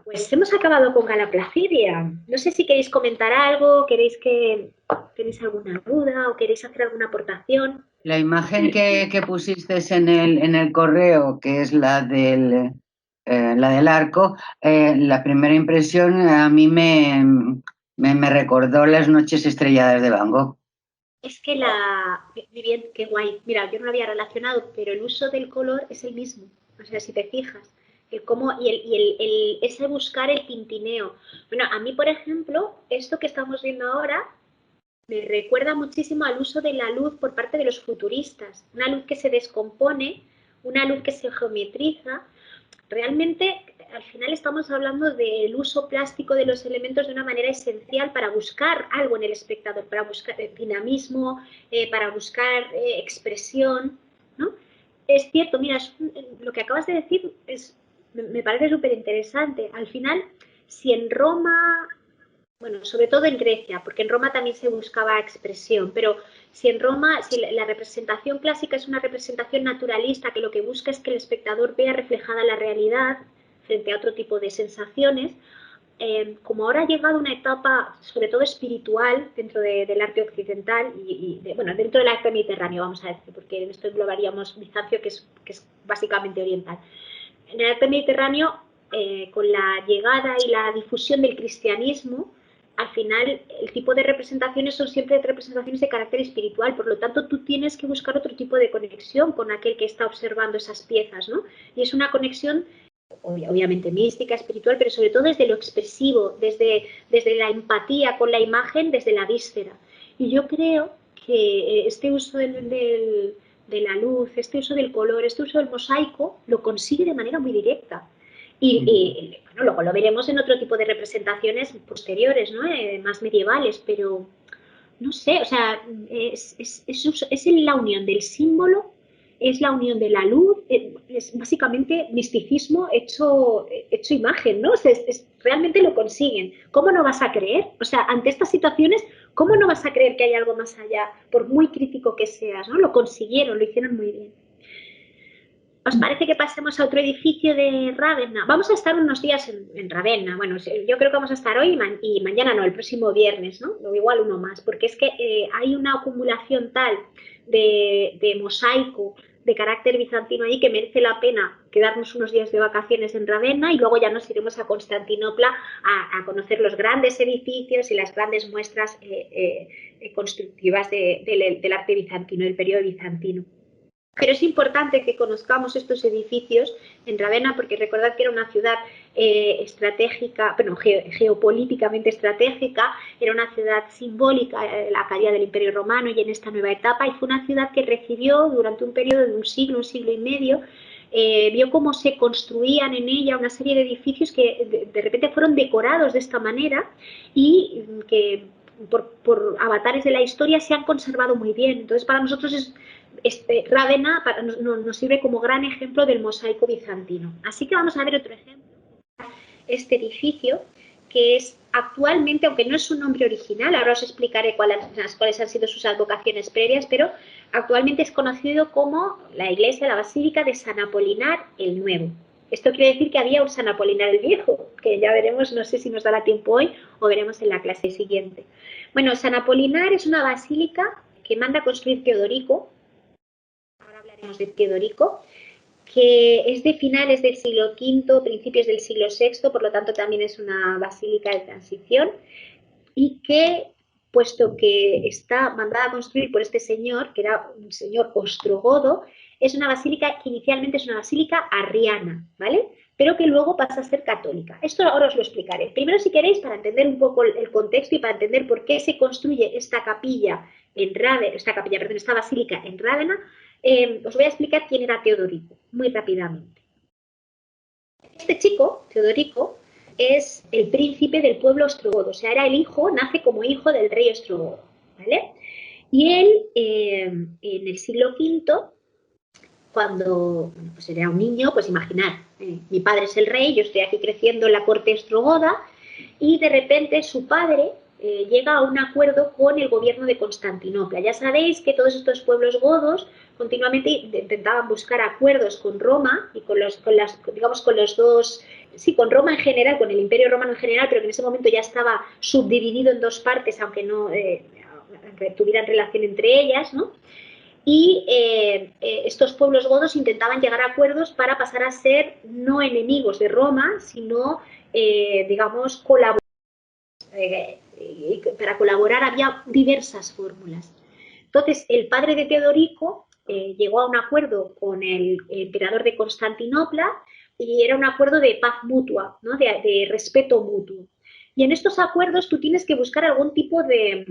pues hemos acabado con Gala Placidia. No sé si queréis comentar algo, tenéis alguna duda o queréis hacer alguna aportación. La imagen que pusiste en el correo, que es la del arco, la primera impresión a mí me recordó Las noches estrelladas de Van Gogh. Es que bien, qué guay. Mira, yo no lo había relacionado, pero el uso del color es el mismo. O sea, si te fijas, ese buscar el tintineo. Bueno, a mí, por ejemplo, esto que estamos viendo ahora me recuerda muchísimo al uso de la luz por parte de los futuristas. Una luz que se descompone, una luz que se geometriza. Realmente, al final estamos hablando del uso plástico de los elementos de una manera esencial para buscar algo en el espectador, para buscar dinamismo, para buscar expresión, ¿no? Es cierto, mira, lo que acabas de decir me parece súper interesante. Al final, si en Roma, bueno, sobre todo en Grecia, porque en Roma también se buscaba expresión, pero si en Roma, si la representación clásica es una representación naturalista que lo que busca es que el espectador vea reflejada la realidad, frente a otro tipo de sensaciones, como ahora ha llegado una etapa, sobre todo espiritual, dentro del arte occidental bueno, dentro del arte mediterráneo, vamos a decir, porque en esto englobaríamos Bizancio, que es básicamente oriental. En el arte mediterráneo, con la llegada y la difusión del cristianismo, al final el tipo de representaciones son siempre representaciones de carácter espiritual, por lo tanto tú tienes que buscar otro tipo de conexión con aquel que está observando esas piezas, ¿no? Y es una conexión obviamente mística, espiritual, pero sobre todo desde lo expresivo, desde la empatía con la imagen, desde la víscera. Y yo creo que este uso de la luz, este uso del color, este uso del mosaico, lo consigue de manera muy directa. Y bueno, luego lo veremos en otro tipo de representaciones posteriores, ¿no? Más medievales, pero no sé, o sea, es la unión del símbolo, es la unión de la luz, es básicamente misticismo hecho imagen, ¿no? O sea, realmente lo consiguen. ¿Cómo no vas a creer? O sea, ante estas situaciones, ¿cómo no vas a creer que hay algo más allá? Por muy crítico que seas, ¿no? Lo consiguieron, lo hicieron muy bien. ¿Os parece que pasemos a otro edificio de Ravenna? Vamos a estar unos días en Ravenna. Bueno, yo creo que vamos a estar hoy y mañana no, el próximo viernes, ¿no? O igual uno más, porque es que hay una acumulación tal de mosaico de carácter bizantino ahí que merece la pena quedarnos unos días de vacaciones en Ravenna y luego ya nos iremos a Constantinopla a conocer los grandes edificios y las grandes muestras constructivas del arte bizantino, del periodo bizantino. Pero es importante que conozcamos estos edificios en Ravenna porque recordad que era una ciudad estratégica, bueno, geopolíticamente estratégica, era una ciudad simbólica, la caída del Imperio Romano y en esta nueva etapa, y fue una ciudad que recibió durante un periodo de un siglo y medio, vio cómo se construían en ella una serie de edificios que de repente fueron decorados de esta manera y que por avatares de la historia se han conservado muy bien. Entonces para nosotros Ravenna nos sirve como gran ejemplo del mosaico bizantino. Así que vamos a ver otro ejemplo. Este edificio, que es actualmente, aunque no es su nombre original, ahora os explicaré cuáles han sido sus advocaciones previas, pero actualmente es conocido como la iglesia, la basílica de San Apolinar el Nuevo. Esto quiere decir que había un San Apolinar el Viejo, que ya veremos, no sé si nos dará tiempo hoy o veremos en la clase siguiente. Bueno, San Apolinar es una basílica que manda construir Teodorico. Ahora hablaremos de Teodorico, que es de finales del siglo V, principios del siglo VI, por lo tanto también es una basílica de transición, y que, puesto que está mandada a construir por este señor, que era un señor ostrogodo, es una basílica que inicialmente es una basílica arriana, ¿vale? Pero que luego pasa a ser católica. Esto ahora os lo explicaré. Primero, si queréis, para entender un poco el contexto y para entender por qué se construye esta basílica en Rávena, os voy a explicar quién era Teodorico, muy rápidamente. Este chico, Teodorico, es el príncipe del pueblo ostrogodo, o sea, nace como hijo del rey ostrogodo, ¿vale? Y él, en el siglo V, cuando pues era un niño, pues imaginad, mi padre es el rey, yo estoy aquí creciendo en la corte ostrogoda, y de repente su padre llega a un acuerdo con el gobierno de Constantinopla. Ya sabéis que todos estos pueblos godos continuamente intentaban buscar acuerdos con Roma y con los dos, sí, con Roma en general, con el Imperio Romano en general, pero que en ese momento ya estaba subdividido en dos partes, aunque no aunque tuvieran relación entre ellas, ¿no? Y estos pueblos godos intentaban llegar a acuerdos para pasar a ser no enemigos de Roma, sino, digamos, colaboradores. Para colaborar había diversas fórmulas. Entonces, el padre de Teodorico llegó a un acuerdo con el emperador de Constantinopla y era un acuerdo de paz mutua, ¿no? de respeto mutuo. Y en estos acuerdos tú tienes que buscar algún tipo de,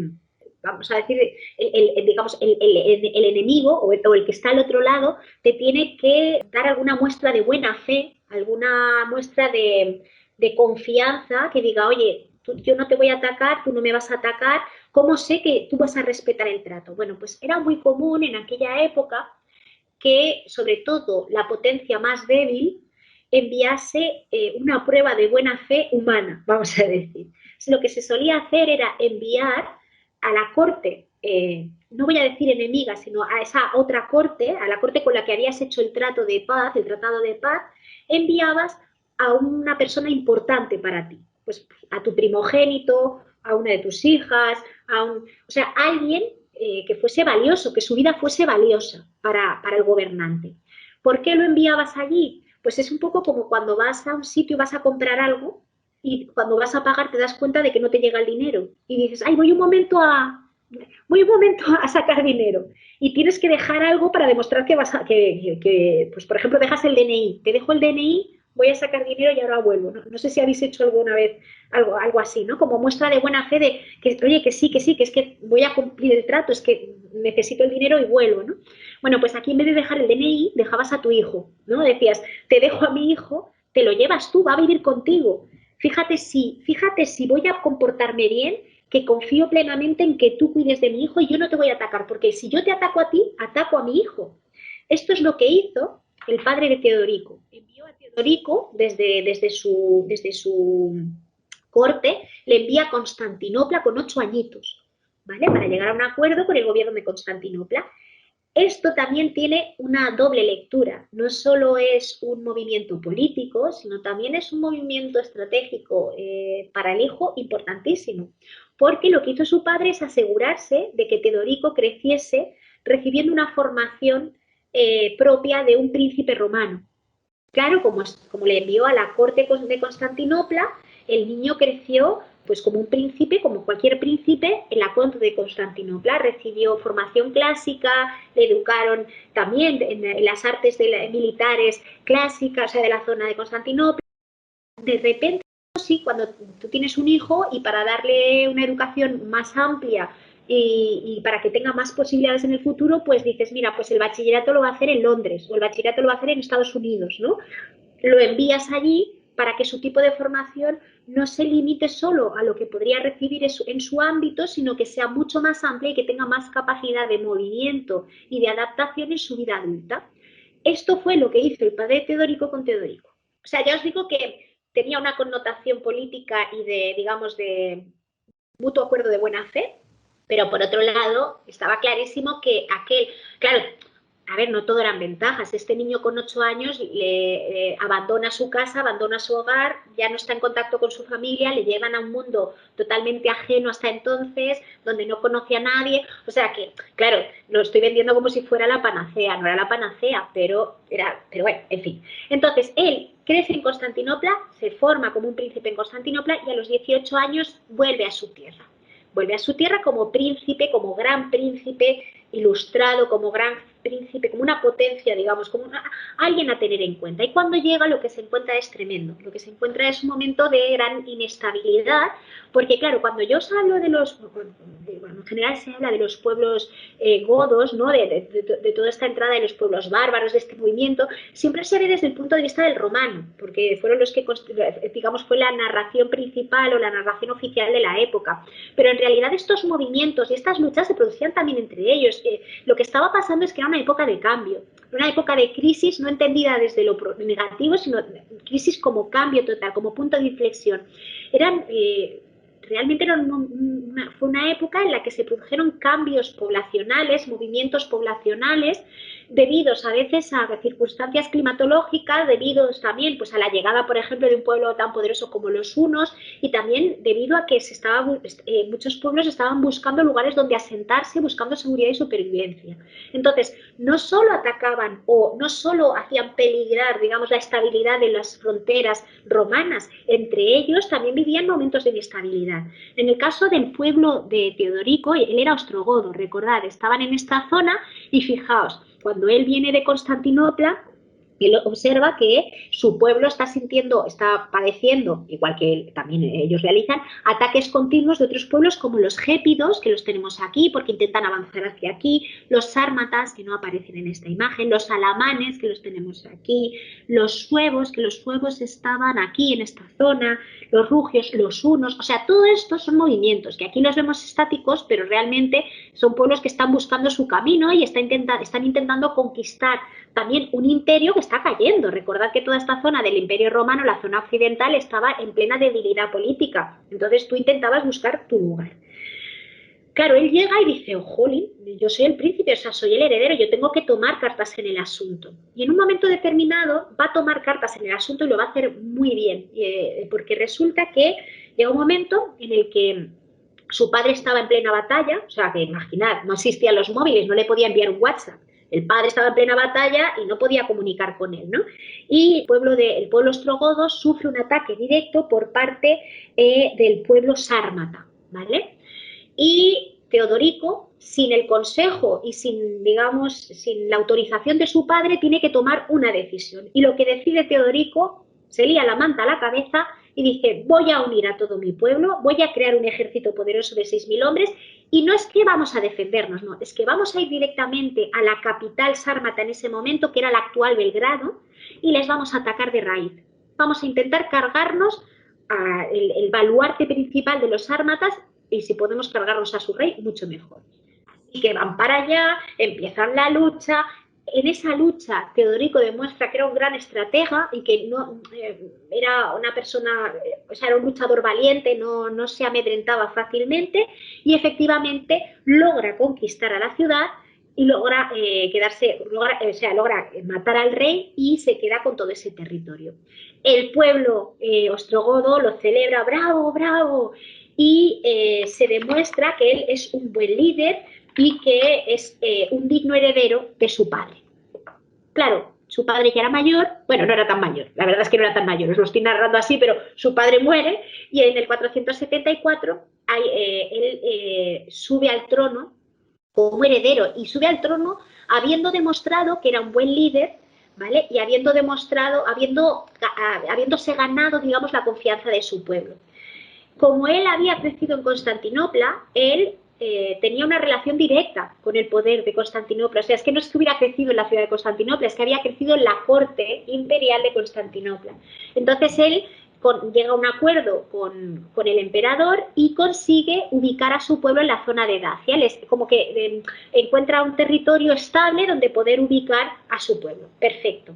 vamos a decir, el enemigo o el que está al otro lado te tiene que dar alguna muestra de buena fe, alguna muestra de confianza que diga, oye, yo no te voy a atacar, tú no me vas a atacar, ¿cómo sé que tú vas a respetar el trato? Bueno, pues era muy común en aquella época que, sobre todo, la potencia más débil enviase una prueba de buena fe humana, vamos a decir. Lo que se solía hacer era enviar a la corte, no voy a decir enemiga, sino a esa otra corte, a la corte con la que habías hecho el tratado de paz, enviabas a una persona importante para ti, pues a tu primogénito, a una de tus hijas, o sea, a alguien que fuese valioso, que su vida fuese valiosa para el gobernante. ¿Por qué lo enviabas allí? Pues es un poco como cuando vas a un sitio y vas a comprar algo y cuando vas a pagar te das cuenta de que no te llega el dinero y dices, ay, voy un momento a sacar dinero y tienes que dejar algo para demostrar que vas a, pues por ejemplo, dejas el DNI, te dejo el DNI, voy a sacar dinero y ahora vuelvo. No, no sé si habéis hecho alguna vez algo así, ¿no? Como muestra de buena fe de que, oye, que sí, que es que voy a cumplir el trato, es que necesito el dinero y vuelvo, ¿no? Bueno, pues aquí en vez de dejar el DNI, dejabas a tu hijo, ¿no? Decías, te dejo a mi hijo, te lo llevas tú, va a vivir contigo. Fíjate si voy a comportarme bien, que confío plenamente en que tú cuides de mi hijo y yo no te voy a atacar, porque si yo te ataco a ti, ataco a mi hijo. Esto es lo que hizo el padre de Teodorico. Envió a Teodorico desde su corte, le envía a Constantinopla con 8 añitos, ¿vale? Para llegar a un acuerdo con el gobierno de Constantinopla. Esto también tiene una doble lectura. No solo es un movimiento político, sino también es un movimiento estratégico para el hijo importantísimo. Porque lo que hizo su padre es asegurarse de que Teodorico creciese recibiendo una formación propia de un príncipe romano. Claro, como le envió a la corte de Constantinopla, el niño creció pues como un príncipe, como cualquier príncipe, en la corte de Constantinopla. Recibió formación clásica, le educaron también en las artes militares clásicas, o sea, de la zona de Constantinopla. De repente, sí, cuando tú tienes un hijo y para darle una educación más amplia y para que tenga más posibilidades en el futuro, pues dices, mira, pues el bachillerato lo va a hacer en Londres o el bachillerato lo va a hacer en Estados Unidos, ¿no? Lo envías allí para que su tipo de formación no se limite solo a lo que podría recibir en su ámbito, sino que sea mucho más amplia y que tenga más capacidad de movimiento y de adaptación en su vida adulta. Esto fue lo que hizo el padre Teodorico con Teodorico. O sea, ya os digo que tenía una connotación política y de, digamos, de mutuo acuerdo de buena fe, pero por otro lado estaba clarísimo que claro, a ver, no todo eran ventajas. Este niño con 8 años abandona su casa, abandona su hogar, ya no está en contacto con su familia, le llevan a un mundo totalmente ajeno hasta entonces, donde no conoce a nadie. O sea que, claro, lo estoy vendiendo como si fuera la panacea, no era la panacea, pero bueno, en fin. Entonces, él crece en Constantinopla, se forma como un príncipe en Constantinopla y a los 18 años vuelve a su tierra. Vuelve a su tierra como príncipe, como gran príncipe, ilustrado, como gran príncipe, como una potencia, digamos, como alguien a tener en cuenta. Y cuando llega lo que se encuentra es tremendo. Lo que se encuentra es un momento de gran inestabilidad, porque claro, cuando yo os hablo de bueno, en general se habla de los pueblos godos, ¿no? De toda esta entrada de los pueblos bárbaros, de este movimiento, siempre se ve desde el punto de vista del romano, porque fueron los que, digamos, fue la narración principal o la narración oficial de la época. Pero en realidad estos movimientos y estas luchas se producían también entre ellos. Lo que estaba pasando es que era una época de cambio, una época de crisis no entendida desde lo negativo, sino crisis como cambio total, como punto de inflexión. Realmente fue una época en la que se produjeron cambios poblacionales, movimientos poblacionales, debidos a veces a circunstancias climatológicas, debidos también pues, a la llegada, por ejemplo, de un pueblo tan poderoso como los hunos, y también debido a que muchos pueblos estaban buscando lugares donde asentarse, buscando seguridad y supervivencia. Entonces, no solo atacaban o no solo hacían peligrar, digamos, la estabilidad de las fronteras romanas, entre ellos también vivían momentos de inestabilidad. En el caso del pueblo de Teodorico, él era ostrogodo, recordad, estaban en esta zona y fijaos, cuando él viene de Constantinopla, él observa que su pueblo está padeciendo, igual que también ellos realizan, ataques continuos de otros pueblos como los gépidos, que los tenemos aquí porque intentan avanzar hacia aquí, los sármatas, que no aparecen en esta imagen, los alamanes, que los tenemos aquí, los suevos, que los suevos estaban aquí en esta zona, los rugios, los hunos, o sea, todo esto son movimientos que aquí los vemos estáticos, pero realmente son pueblos que están buscando su camino y están intentando conquistar también un imperio que está cayendo. Recordad que toda esta zona del Imperio Romano, la zona occidental, estaba en plena debilidad política. Entonces tú intentabas buscar tu lugar. claro, él llega y dice, oh, jolín, yo soy el príncipe, o sea, soy el heredero, yo tengo que tomar cartas en el asunto. Y en un momento determinado va a tomar cartas en el asunto y lo va a hacer muy bien, porque resulta que llega un momento en el que su padre estaba en plena batalla, o sea, que imaginad, no existían los móviles, no le podía enviar un WhatsApp. El padre estaba en plena batalla y no podía comunicar con él, ¿no? Y el pueblo ostrogodo sufre un ataque directo por parte del pueblo sármata, ¿vale? Y Teodorico, sin el consejo y sin, digamos, sin la autorización de su padre, tiene que tomar una decisión. Y lo que decide Teodorico, se lía la manta a la cabeza y dice, voy a unir a todo mi pueblo, voy a crear un ejército poderoso de 6.000 hombres y no es que vamos a defendernos, no, es que vamos a ir directamente a la capital sármata en ese momento, que era la actual Belgrado, y les vamos a atacar de raíz. Vamos a intentar cargarnos el baluarte principal de los sármatas y si podemos cargarnos a su rey, mucho mejor. Así que van para allá, empiezan la lucha. En esa lucha, Teodorico demuestra que era un gran estratega y que no era una persona, o sea, era un luchador valiente, no se amedrentaba fácilmente y efectivamente logra conquistar a la ciudad y logra logra matar al rey y se queda con todo ese territorio. El pueblo ostrogodo lo celebra, bravo, bravo, y se demuestra que él es un buen líder y que es un digno heredero de su padre. Claro, su padre ya era mayor, bueno, no era tan mayor, la verdad es que no era tan mayor, os lo estoy narrando así, pero su padre muere y en el 474 él sube al trono como heredero y sube al trono habiendo demostrado que era un buen líder, ¿vale? Y habiéndose ganado, digamos, la confianza de su pueblo. Como él había crecido en Constantinopla, él tenía una relación directa con el poder de Constantinopla. O sea, es que no es que hubiera crecido en la ciudad de Constantinopla, es que había crecido en la corte imperial de Constantinopla. Entonces él llega a un acuerdo con el emperador y consigue ubicar a su pueblo en la zona de Dacia. Es como que encuentra un territorio estable donde poder ubicar a su pueblo. Perfecto.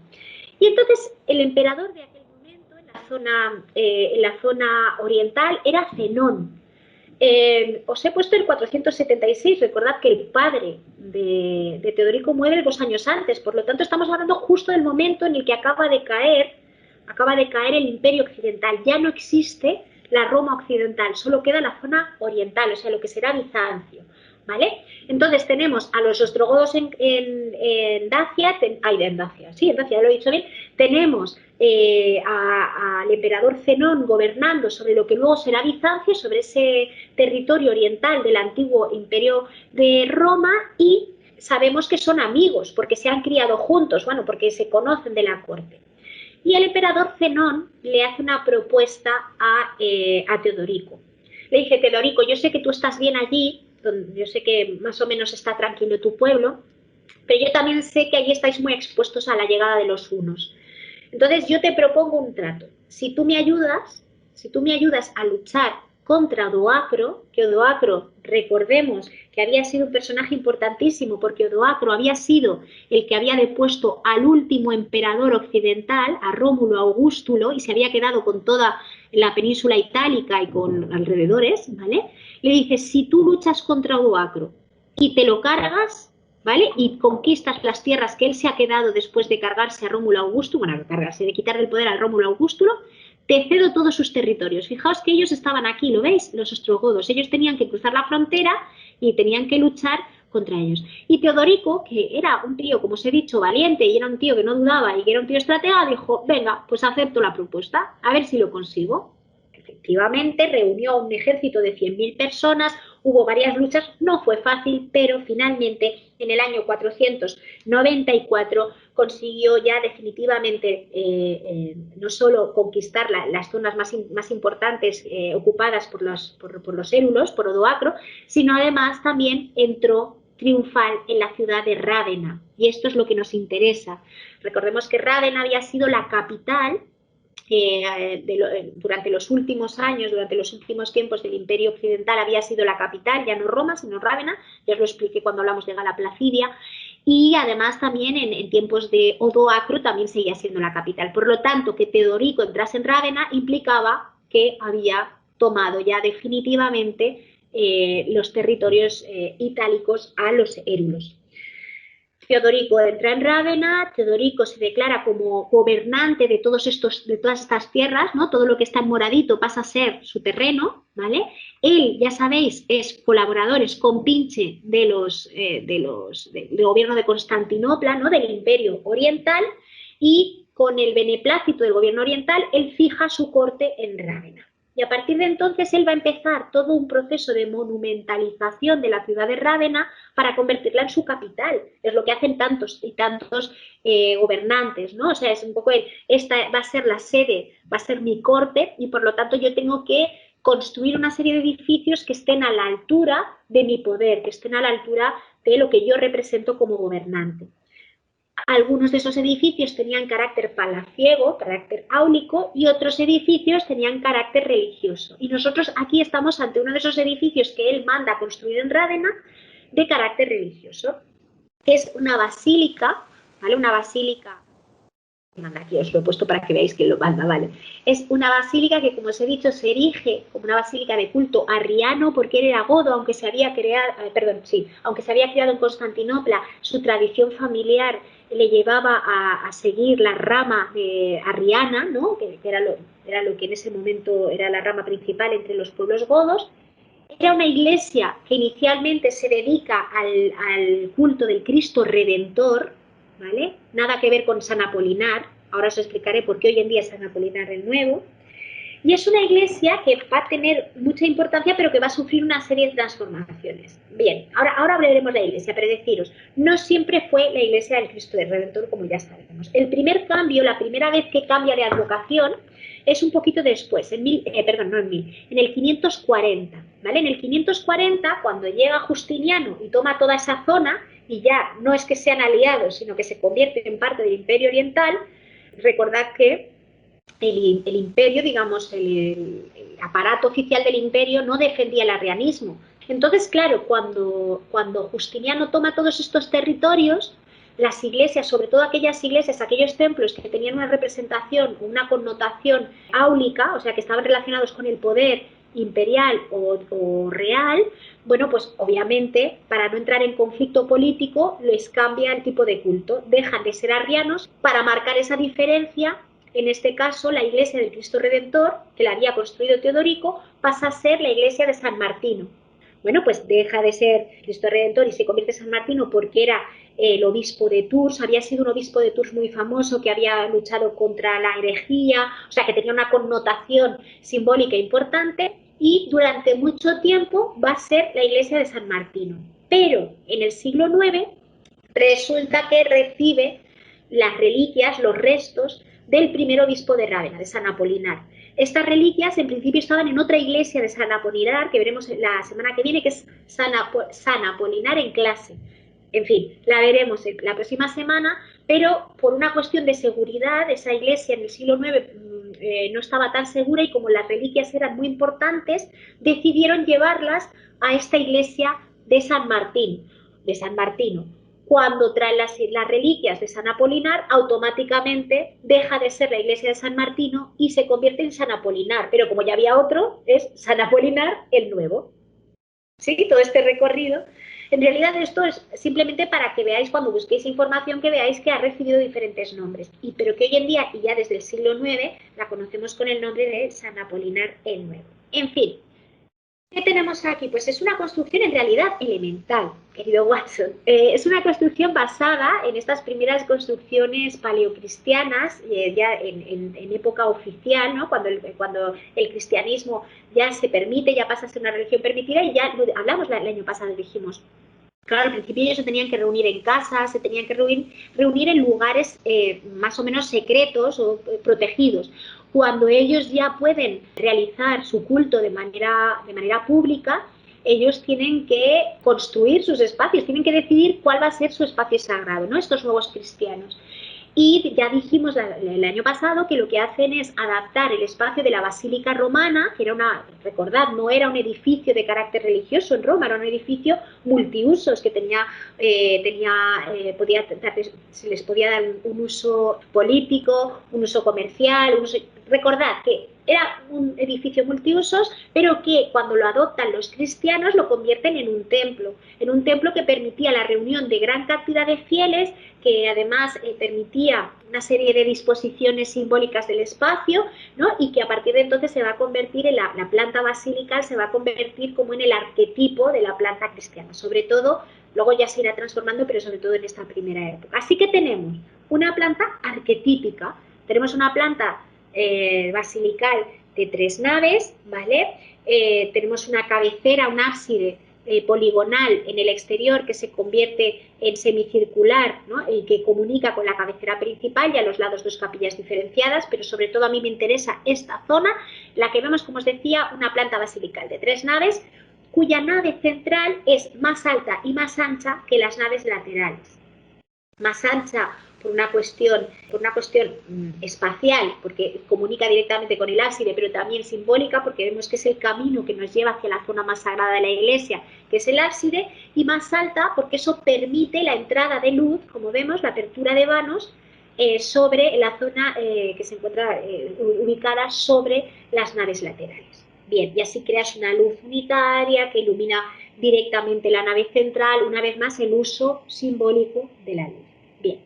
Y entonces el emperador de aquel momento en la zona oriental era Zenón. Os he puesto el 476, recordad que el padre de Teodorico muere 2 años antes, por lo tanto estamos hablando justo del momento en el que acaba de caer el Imperio Occidental, ya no existe la Roma Occidental, solo queda la zona oriental, o sea, lo que será Bizancio, ¿vale? Entonces tenemos a los ostrogodos en Dacia, en Dacia, lo he dicho bien, tenemos al emperador Zenón gobernando sobre lo que luego será Bizancio, sobre ese territorio oriental del antiguo Imperio de Roma y sabemos que son amigos porque se han criado juntos, bueno, porque se conocen de la corte. Y el emperador Zenón le hace una propuesta a Teodorico. Le dice, Teodorico, yo sé que tú estás bien allí, yo sé que más o menos está tranquilo tu pueblo, pero yo también sé que allí estáis muy expuestos a la llegada de los hunos. Entonces yo te propongo un trato. Si tú me ayudas a luchar contra Odoacro, que Odoacro, recordemos que había sido un personaje importantísimo porque Odoacro había sido el que había depuesto al último emperador occidental, a Rómulo Augustulo, y se había quedado con toda la península itálica y con alrededores, ¿vale? Le dice, si tú luchas contra Odoacro y te lo cargas, ¿vale? Y conquistas las tierras que él se ha quedado después de cargarse a Rómulo Augusto, bueno, de quitarle el poder al Rómulo Augustulo, te cedo todos sus territorios. Fijaos que ellos estaban aquí, ¿lo veis? Los ostrogodos. Ellos tenían que cruzar la frontera y tenían que luchar contra ellos. Y Teodorico, que era un tío, como os he dicho, valiente y era un tío que no dudaba y que era un tío estratega, dijo, venga, pues acepto la propuesta, a ver si lo consigo. Efectivamente, reunió a un ejército de 100.000 personas, hubo varias luchas, no fue fácil, pero finalmente en el año 494 consiguió ya definitivamente no solo conquistar las zonas más importantes ocupadas por los érulos, por Odoacro, sino además también entró triunfal en la ciudad de Rávena. Y esto es lo que nos interesa. Recordemos que Rávena había sido la capital durante los últimos años, durante los últimos tiempos del Imperio Occidental había sido la capital, ya no Roma, sino Rávena, ya os lo expliqué cuando hablamos de Gala Placidia, y además también en tiempos de Odoacro también seguía siendo la capital. Por lo tanto, que Teodorico entrase en Rávena implicaba que había tomado ya definitivamente los territorios itálicos a los érulos. Teodorico entra en Rávena, Teodorico se declara como gobernante de todas estas tierras, ¿no? Todo lo que está en moradito pasa a ser su terreno, ¿vale? Él, ya sabéis, es colaborador, es compinche del gobierno de Constantinopla, ¿no? Del Imperio Oriental, y con el beneplácito del gobierno oriental, él fija su corte en Rávena. Y a partir de entonces él va a empezar todo un proceso de monumentalización de la ciudad de Rávena para convertirla en su capital. Es lo que hacen tantos y tantos gobernantes, ¿no? O sea, es un poco esta va a ser la sede, va a ser mi corte, y por lo tanto yo tengo que construir una serie de edificios que estén a la altura de mi poder, que estén a la altura de lo que yo represento como gobernante. Algunos de esos edificios tenían carácter palaciego, carácter áulico, y otros edificios tenían carácter religioso. Y nosotros aquí estamos ante uno de esos edificios que él manda a construir en Rávena de carácter religioso, que es una basílica, ¿vale? Una basílica, aquí os lo he puesto para que veáis quién lo manda, ¿vale? Es una basílica que, como os he dicho, se erige como una basílica de culto arriano, porque él era godo, aunque se había criado en Constantinopla, su tradición familiar le llevaba a seguir la rama arriana, ¿no? que era lo que en ese momento era la rama principal entre los pueblos godos. Era una iglesia que inicialmente se dedica al culto del Cristo Redentor, ¿vale? Nada que ver con San Apolinar, ahora os explicaré por qué hoy en día es San Apolinar el Nuevo. Y es una iglesia que va a tener mucha importancia, pero que va a sufrir una serie de transformaciones. Bien, ahora hablaremos de la iglesia, pero deciros, no siempre fue la iglesia del Cristo Redentor, como ya sabemos. El primer cambio, la primera vez que cambia de advocación, es un poquito después, en el 540, ¿vale? En el 540, cuando llega Justiniano y toma toda esa zona, y ya no es que sean aliados, sino que se convierte en parte del Imperio Oriental, recordad que el imperio, digamos, el aparato oficial del imperio no defendía el arrianismo. Entonces, claro, cuando Justiniano toma todos estos territorios, las iglesias, sobre todo aquellas iglesias, aquellos templos que tenían una representación, una connotación áulica, o sea, que estaban relacionados con el poder imperial o real, bueno, pues obviamente, para no entrar en conflicto político, les cambia el tipo de culto. Dejan de ser arrianos para marcar esa diferencia. En este caso, la iglesia del Cristo Redentor, que la había construido Teodorico, pasa a ser la iglesia de San Martino. Bueno, pues deja de ser Cristo Redentor y se convierte en San Martino porque era el obispo de Tours, había sido un obispo de Tours muy famoso que había luchado contra la herejía, o sea, que tenía una connotación simbólica importante, y durante mucho tiempo va a ser la iglesia de San Martino. Pero en el siglo IX resulta que recibe las reliquias, los restos del primer obispo de Rávena, de San Apolinar. Estas reliquias en principio estaban en otra iglesia de San Apolinar, que veremos la semana que viene, que es San Apolinar en clase. En fin, la veremos la próxima semana, pero por una cuestión de seguridad, esa iglesia en el siglo IX no estaba tan segura, y como las reliquias eran muy importantes, decidieron llevarlas a esta iglesia de San Martino. Cuando traen las reliquias de San Apolinar, automáticamente deja de ser la iglesia de San Martino y se convierte en San Apolinar, pero como ya había otro, es San Apolinar el Nuevo. ¿Sí? Todo este recorrido. En realidad esto es simplemente para que veáis, cuando busquéis información, que veáis que ha recibido diferentes nombres, pero que hoy en día, y ya desde el siglo IX, la conocemos con el nombre de San Apolinar el Nuevo. En fin, ¿qué tenemos aquí? Pues es una construcción en realidad elemental, querido Watson. Es una construcción basada en estas primeras construcciones paleocristianas, ya en época oficial, ¿no? Cuando el cristianismo ya se permite, ya pasa a ser una religión permitida, y ya hablamos el año pasado, dijimos. Claro, al principio ellos se tenían que reunir en casas, se tenían que reunir en lugares más o menos secretos o protegidos. Cuando ellos ya pueden realizar su culto de manera pública, ellos tienen que construir sus espacios, tienen que decidir cuál va a ser su espacio sagrado, ¿no? Estos nuevos cristianos. Y ya dijimos el año pasado que lo que hacen es adaptar el espacio de la Basílica Romana, que era recordad, no era un edificio de carácter religioso en Roma, era un edificio multiusos que se les podía dar un uso político, un uso comercial, recordad que Era un edificio multiusos, pero que cuando lo adoptan los cristianos lo convierten en un templo que permitía la reunión de gran cantidad de fieles, que además permitía una serie de disposiciones simbólicas del espacio, ¿no? Y que a partir de entonces se va a convertir en la planta basilical, se va a convertir como en el arquetipo de la planta cristiana, sobre todo, luego ya se irá transformando, pero sobre todo en esta primera época. Así que tenemos una planta arquetípica, tenemos una planta basilical de 3 naves, ¿vale? Tenemos una cabecera, un ábside poligonal en el exterior que se convierte en semicircular, ¿no? Y que comunica con la cabecera principal y a los lados 2 capillas diferenciadas, pero sobre todo a mí me interesa esta zona, la que vemos, como os decía, una planta basilical de 3 naves, cuya nave central es más alta y más ancha que las naves laterales. Más ancha por una cuestión espacial, porque comunica directamente con el ábside, pero también simbólica, porque vemos que es el camino que nos lleva hacia la zona más sagrada de la iglesia, que es el ábside, y más alta porque eso permite la entrada de luz, como vemos, la apertura de vanos, sobre la zona que se encuentra ubicada sobre las naves laterales. Bien, y así creas una luz unitaria que ilumina directamente la nave central, una vez más el uso simbólico de la luz. Bien,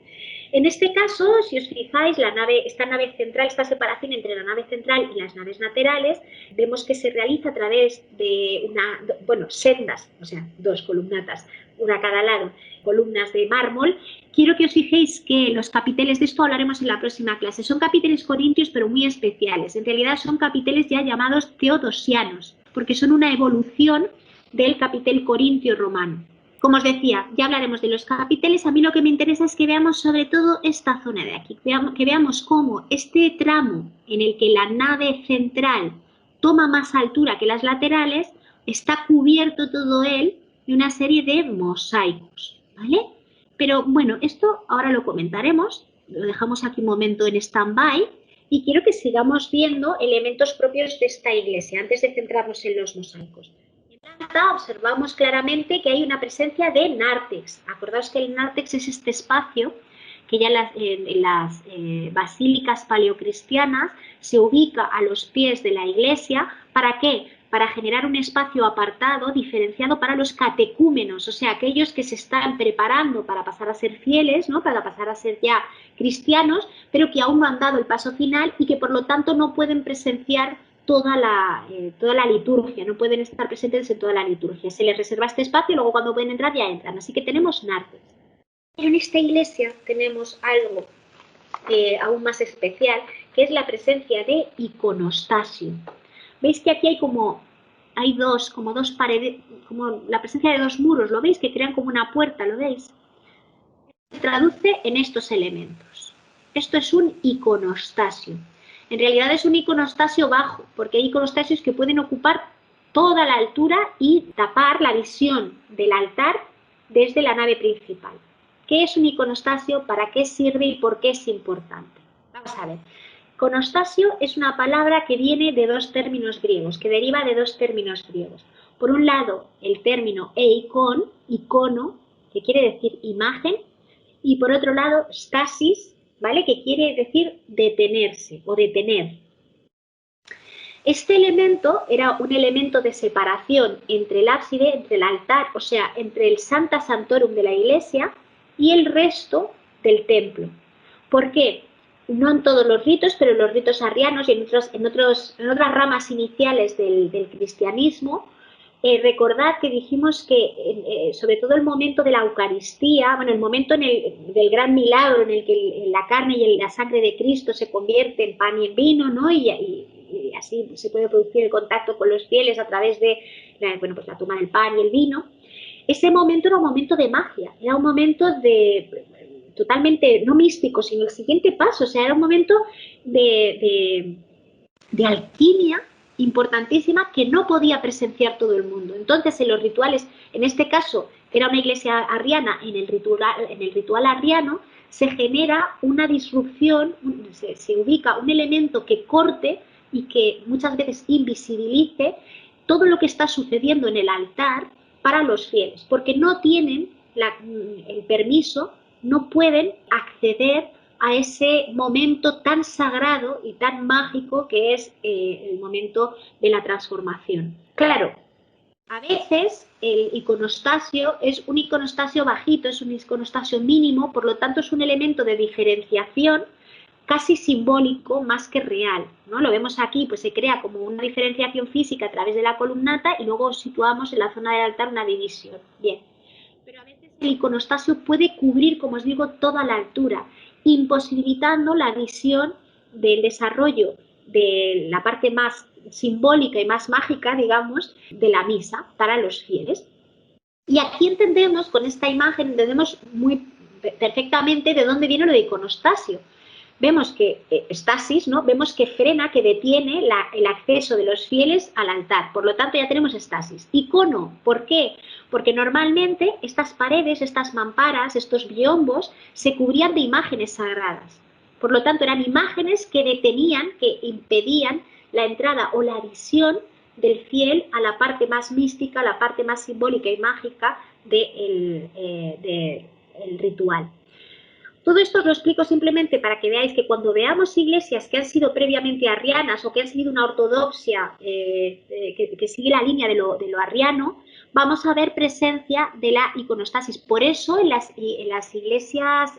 en este caso, si os fijáis, esta nave central, esta separación entre la nave central y las naves laterales, vemos que se realiza a través de sendas, o sea, 2 columnatas, una a cada lado, columnas de mármol. Quiero que os fijéis que los capiteles, de esto hablaremos en la próxima clase, son capiteles corintios pero muy especiales. En realidad son capiteles ya llamados teodosianos, porque son una evolución del capitel corintio romano. Como os decía, ya hablaremos de los capiteles. A mí lo que me interesa es que veamos sobre todo esta zona de aquí, que veamos cómo este tramo en el que la nave central toma más altura que las laterales, está cubierto todo él de una serie de mosaicos, ¿vale? Pero bueno, esto ahora lo comentaremos, lo dejamos aquí un momento en stand-by y quiero que sigamos viendo elementos propios de esta iglesia antes de centrarnos en los mosaicos. Observamos claramente que hay una presencia de nártex. Acordaos que el nártex es este espacio que ya en las basílicas paleocristianas se ubica a los pies de la iglesia. ¿Para qué? Para generar un espacio apartado, diferenciado para los catecúmenos, o sea, aquellos que se están preparando para pasar a ser fieles, ¿no? Para pasar a ser ya cristianos, pero que aún no han dado el paso final y que por lo tanto no pueden presenciar toda la liturgia, no pueden estar presentes en toda la liturgia. Se les reserva este espacio y luego cuando pueden entrar ya entran. Así que tenemos nártex. Pero en esta iglesia tenemos algo aún más especial, que es la presencia de iconostasio. ¿Veis que aquí hay dos paredes, como la presencia de 2 muros? ¿Lo veis? Que crean como una puerta, ¿lo veis? Se traduce en estos elementos. Esto es un iconostasio. En realidad es un iconostasio bajo, porque hay iconostasios que pueden ocupar toda la altura y tapar la visión del altar desde la nave principal. ¿Qué es un iconostasio? ¿Para qué sirve y por qué es importante? Vamos a ver. Iconostasio es una palabra que viene de 2 términos griegos, que deriva de 2 términos griegos. Por un lado, el término eikon, icono, que quiere decir imagen, y por otro lado, stasis, ¿vale? Que quiere decir detenerse o detener. Este elemento era un elemento de separación entre el ábside, entre el altar, o sea, entre el Sancta Sanctorum de la iglesia y el resto del templo. ¿Por qué? No en todos los ritos, pero en los ritos arrianos y en otras ramas iniciales del cristianismo, recordad que dijimos que sobre todo el momento de la Eucaristía, el momento del gran milagro en el que la carne y la sangre de Cristo se convierte en pan y en vino, ¿no? Y así se puede producir el contacto con los fieles a través de la toma del pan y el vino. Ese momento era un momento de magia, era un momento totalmente no místico, sino el siguiente paso, o sea, era un momento de alquimia importantísima que no podía presenciar todo el mundo. Entonces, en los rituales, en este caso, era una iglesia arriana, en el ritual arriano, se genera una disrupción, se ubica un elemento que corte y que muchas veces invisibilice todo lo que está sucediendo en el altar para los fieles, porque no tienen el permiso, no pueden acceder a ese momento tan sagrado y tan mágico que es el momento de la transformación. Claro, a veces el iconostasio es un iconostasio bajito, es un iconostasio mínimo, por lo tanto es un elemento de diferenciación casi simbólico más que real, ¿no? Lo vemos aquí, pues se crea como una diferenciación física a través de la columnata y luego situamos en la zona del altar una división. Bien, pero a veces el iconostasio puede cubrir, como os digo, toda la altura, imposibilitando la visión del desarrollo de la parte más simbólica y más mágica, digamos, de la misa para los fieles. Y aquí entendemos, con esta imagen, entendemos muy perfectamente de dónde viene lo de iconostasio. Vemos que estasis, ¿no? Vemos que frena, que detiene el acceso de los fieles al altar. Por lo tanto, ya tenemos estasis. Icono, ¿por qué? Porque normalmente estas paredes, estas mamparas, estos biombos, se cubrían de imágenes sagradas. Por lo tanto, eran imágenes que detenían, que impedían la entrada o la visión del fiel a la parte más mística, a la parte más simbólica y mágica del ritual. Todo esto os lo explico simplemente para que veáis que cuando veamos iglesias que han sido previamente arrianas o que han seguido una ortodoxia que sigue la línea de lo arriano, vamos a ver presencia de la iconostasis. Por eso en las iglesias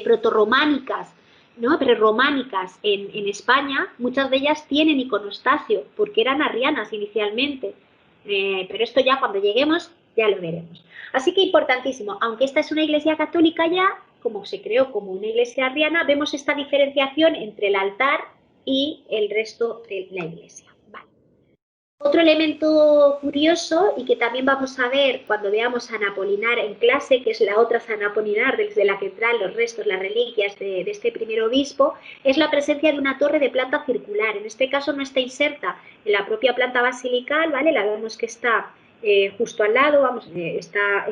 protorrománicas, ¿no? Prerrománicas en España, muchas de ellas tienen iconostasio, porque eran arrianas inicialmente. Pero esto ya cuando lleguemos ya lo veremos. Así que importantísimo, aunque esta es una iglesia católica ya, como se creó como una iglesia arriana, vemos esta diferenciación entre el altar y el resto de la iglesia. Vale. Otro elemento curioso y que también vamos a ver cuando veamos San Apolinar en clase, que es la otra San Apolinar desde la que traen los restos, las reliquias de este primer obispo, es la presencia de una torre de planta circular. En este caso no está inserta en la propia planta basilical, ¿vale? La vemos que está justo al lado, vamos, está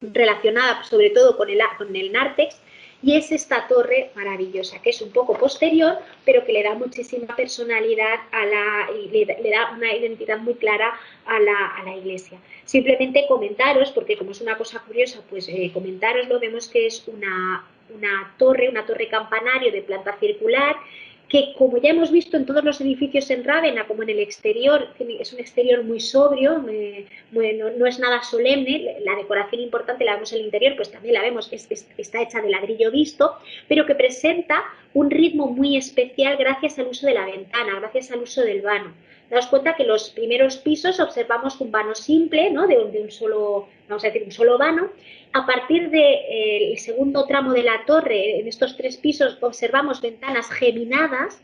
relacionada sobre todo con el nártex, y es esta torre maravillosa, que es un poco posterior, pero que le da muchísima personalidad le da una identidad muy clara a la iglesia. Simplemente comentaros, porque como es una cosa curiosa, pues comentároslo, vemos que es una torre campanario de planta circular, que como ya hemos visto en todos los edificios en Rávena, como en el exterior, es un exterior muy sobrio, no es nada solemne, la decoración importante la vemos en el interior, pues también la vemos, está hecha de ladrillo visto, pero que presenta un ritmo muy especial gracias al uso de la ventana, gracias al uso del vano. Daos cuenta que los primeros pisos observamos un vano simple, ¿no? de un solo, vamos a decir, un solo vano. A partir del segundo tramo de la torre, en estos 3 pisos, observamos ventanas geminadas.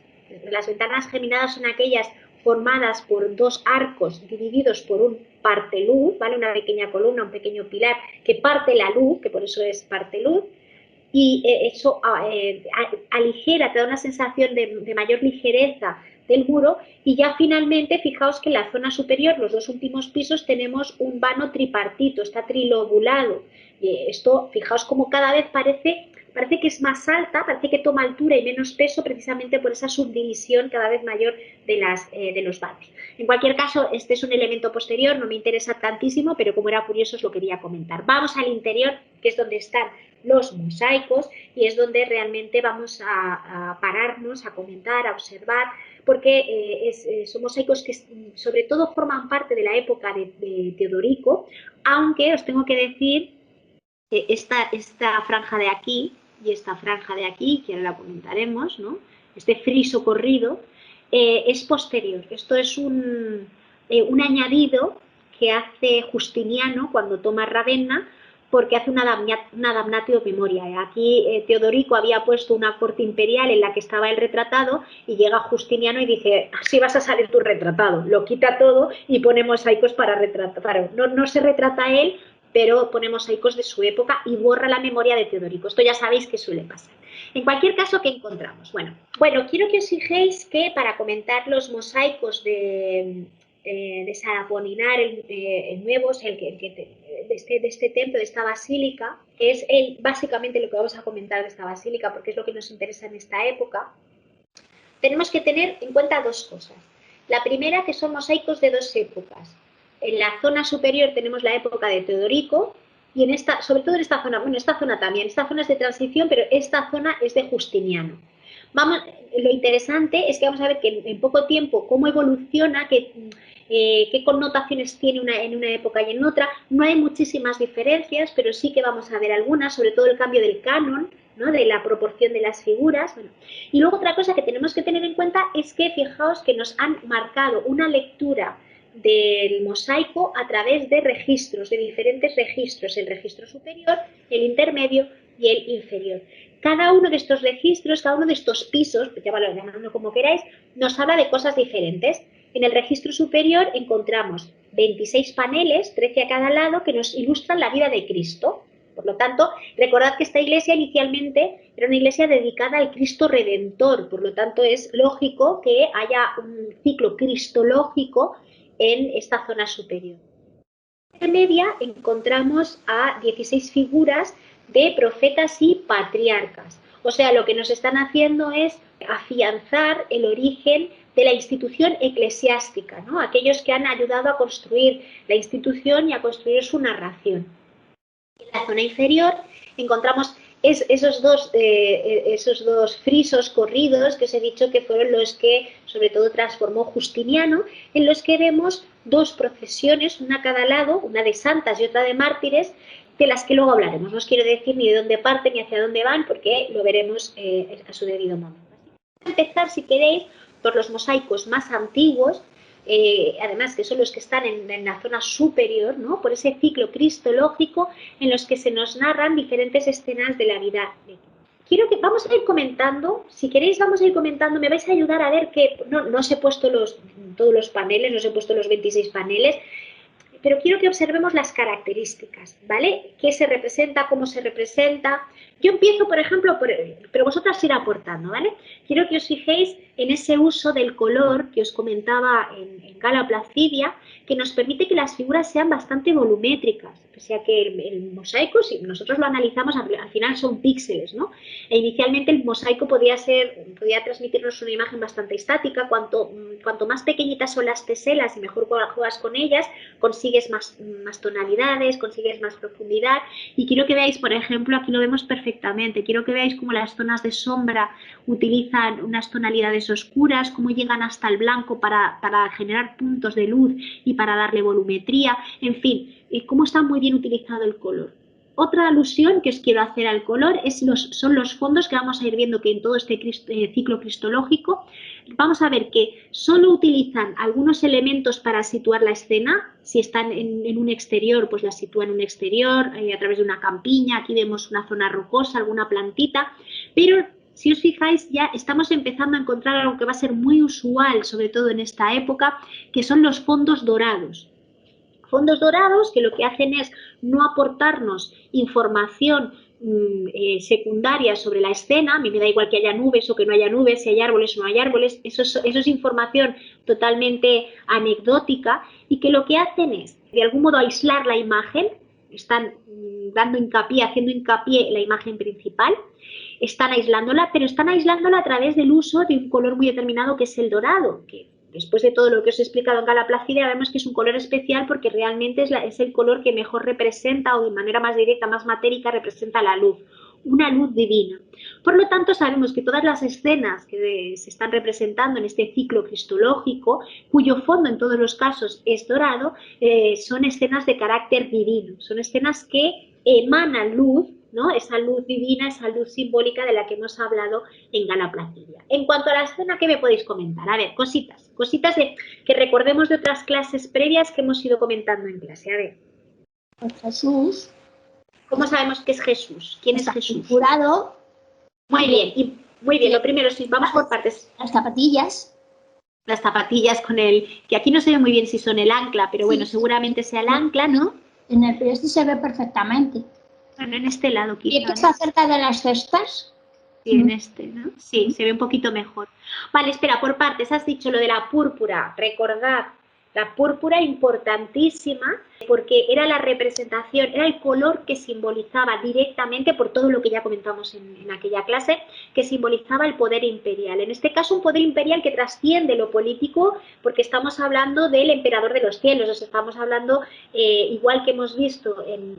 Las ventanas geminadas son aquellas formadas por 2 arcos divididos por un parteluz, ¿vale? Una pequeña columna, un pequeño pilar que parte la luz, que por eso es parteluz, y eso aligera, te da una sensación de mayor ligereza del muro, y ya finalmente fijaos que en la zona superior, los 2 últimos pisos, tenemos un vano tripartito, está trilobulado. Esto, fijaos como cada vez parece que es más alta, parece que toma altura y menos peso precisamente por esa subdivisión cada vez mayor de los vanos. En cualquier caso, este es un elemento posterior, no me interesa tantísimo, pero como era curioso os lo quería comentar. Vamos al interior, que es donde están los mosaicos, y es donde realmente vamos a pararnos, a comentar, a observar, porque son mosaicos que sobre todo forman parte de la época de Teodorico, aunque os tengo que decir que esta franja de aquí y esta franja de aquí, que ahora la comentaremos, ¿no? Este friso corrido, es posterior. Esto es un añadido que hace Justiniano cuando toma Ravenna, porque hace una damnatio memoria. Aquí Teodorico había puesto una corte imperial en la que estaba el retratado, y llega Justiniano y dice, así vas a salir tu retratado. Lo quita todo y pone mosaicos para retratar. No se retrata él, pero pone mosaicos de su época y borra la memoria de Teodorico. Esto ya sabéis que suele pasar. En cualquier caso, ¿qué encontramos? Bueno, quiero que os fijéis que para comentar los mosaicos de San Apolinar, el nuevo, de este templo, de esta basílica, que es básicamente lo que vamos a comentar de esta basílica, porque es lo que nos interesa en esta época, tenemos que tener en cuenta 2 cosas. La primera, que son mosaicos de 2 épocas. En la zona superior tenemos la época de Teodorico, y en esta, sobre todo en esta zona, bueno, esta zona también, esta zona es de transición, pero esta zona es de Justiniano. Lo interesante es que vamos a ver que en poco tiempo cómo evoluciona, qué connotaciones tiene en una época y en otra. No hay muchísimas diferencias, pero sí que vamos a ver algunas, sobre todo el cambio del canon, ¿no? De la proporción de las figuras. Bueno. Y luego otra cosa que tenemos que tener en cuenta es que fijaos que nos han marcado una lectura del mosaico a través de registros, de diferentes registros, el registro superior, el intermedio y el inferior. Cada uno de estos registros, cada uno de estos pisos, llamadlo como queráis, nos habla de cosas diferentes. En el registro superior encontramos 26 paneles, 13 a cada lado, que nos ilustran la vida de Cristo. Por lo tanto, recordad que esta iglesia inicialmente era una iglesia dedicada al Cristo Redentor, por lo tanto es lógico que haya un ciclo cristológico en esta zona superior. En la media encontramos a 16 figuras de profetas y patriarcas. O sea, lo que nos están haciendo es afianzar el origen de la institución eclesiástica, ¿no? Aquellos que han ayudado a construir la institución y a construir su narración. En la zona inferior encontramos esos dos frisos corridos que os he dicho que fueron los que sobre todo transformó Justiniano, en los que vemos dos procesiones, una a cada lado, una de santas y otra de mártires, de las que luego hablaremos. No os quiero decir ni de dónde parten ni hacia dónde van, porque lo veremos a su debido momento. Así que empezar, si queréis, por los mosaicos más antiguos, además que son los que están en la zona superior, ¿no? Por ese ciclo cristológico en los que se nos narran diferentes escenas de la vida de Cristo. Quiero que vamos a ir comentando, si queréis vamos a ir comentando, me vais a ayudar a ver que no os he puesto todos los paneles, no os he puesto los 26 paneles, pero quiero que observemos las características, ¿vale? ¿Qué se representa? ¿Cómo se representa? Yo empiezo, por ejemplo, pero vosotras ir aportando, ¿vale? Quiero que os fijéis en ese uso del color que os comentaba en Gala Placidia, que nos permite que las figuras sean bastante volumétricas, o sea que el mosaico, si nosotros lo analizamos, al final son píxeles, ¿no? E inicialmente el mosaico podía transmitirnos una imagen bastante estática. Cuanto más pequeñitas son las teselas y mejor juegas con ellas, consigues más tonalidades, consigues más profundidad. Y quiero que veáis, por ejemplo, aquí lo vemos perfectamente, quiero que veáis cómo las zonas de sombra utilizan unas tonalidades oscuras, cómo llegan hasta el blanco para generar puntos de luz y para darle volumetría, en fin, cómo está muy bien utilizado el color. Otra alusión que os quiero hacer al color son los fondos que vamos a ir viendo que en todo este ciclo cristológico vamos a ver que solo utilizan algunos elementos para situar la escena. Si están en un exterior, pues la sitúan en un exterior, a través de una campiña. Aquí vemos una zona rocosa, alguna plantita, pero si os fijáis ya estamos empezando a encontrar algo que va a ser muy usual, sobre todo en esta época, que son los fondos dorados. Fondos dorados que lo que hacen es no aportarnos información secundaria sobre la escena. A mí me da igual que haya nubes o que no haya nubes, si hay árboles o no hay árboles, eso es información totalmente anecdótica y que lo que hacen es de algún modo aislar la imagen, están haciendo hincapié en la imagen principal, están aislándola, pero están aislándola a través del uso de un color muy determinado que es el dorado, que después de todo lo que os he explicado en Gala Placidia, vemos que es un color especial porque realmente es el color que mejor representa, o de manera más directa, más matérica, representa la luz, una luz divina. Por lo tanto, sabemos que todas las escenas que se están representando en este ciclo cristológico, cuyo fondo en todos los casos es dorado, son escenas de carácter divino, son escenas que emanan luz, ¿no? Esa luz divina, esa luz simbólica de la que hemos hablado en Gala Placidia. En cuanto a la escena, ¿qué me podéis comentar? A ver, cositas que recordemos de otras clases previas que hemos ido comentando en clase. A ver. Jesús. ¿Cómo sabemos que es Jesús? ¿Quién es Jesús? Jurado. Muy bien, muy bien. Lo primero, sí, vamos por partes. Las zapatillas. Las zapatillas con que aquí no se ve muy bien si son el ancla, pero bueno, seguramente sea el ancla, ¿no? En el este se ve perfectamente. Bueno, en este lado quizá. ¿Y qué está cerca de las cestas? Sí, en este, ¿no? Sí, se ve un poquito mejor. Vale, espera, por partes, has dicho lo de la púrpura. Recordad La púrpura importantísima porque era la representación, era el color que simbolizaba directamente, por todo lo que ya comentamos en aquella clase, que simbolizaba el poder imperial. En este caso un poder imperial que trasciende lo político porque estamos hablando del emperador de los cielos, o sea, estamos hablando, igual que hemos visto en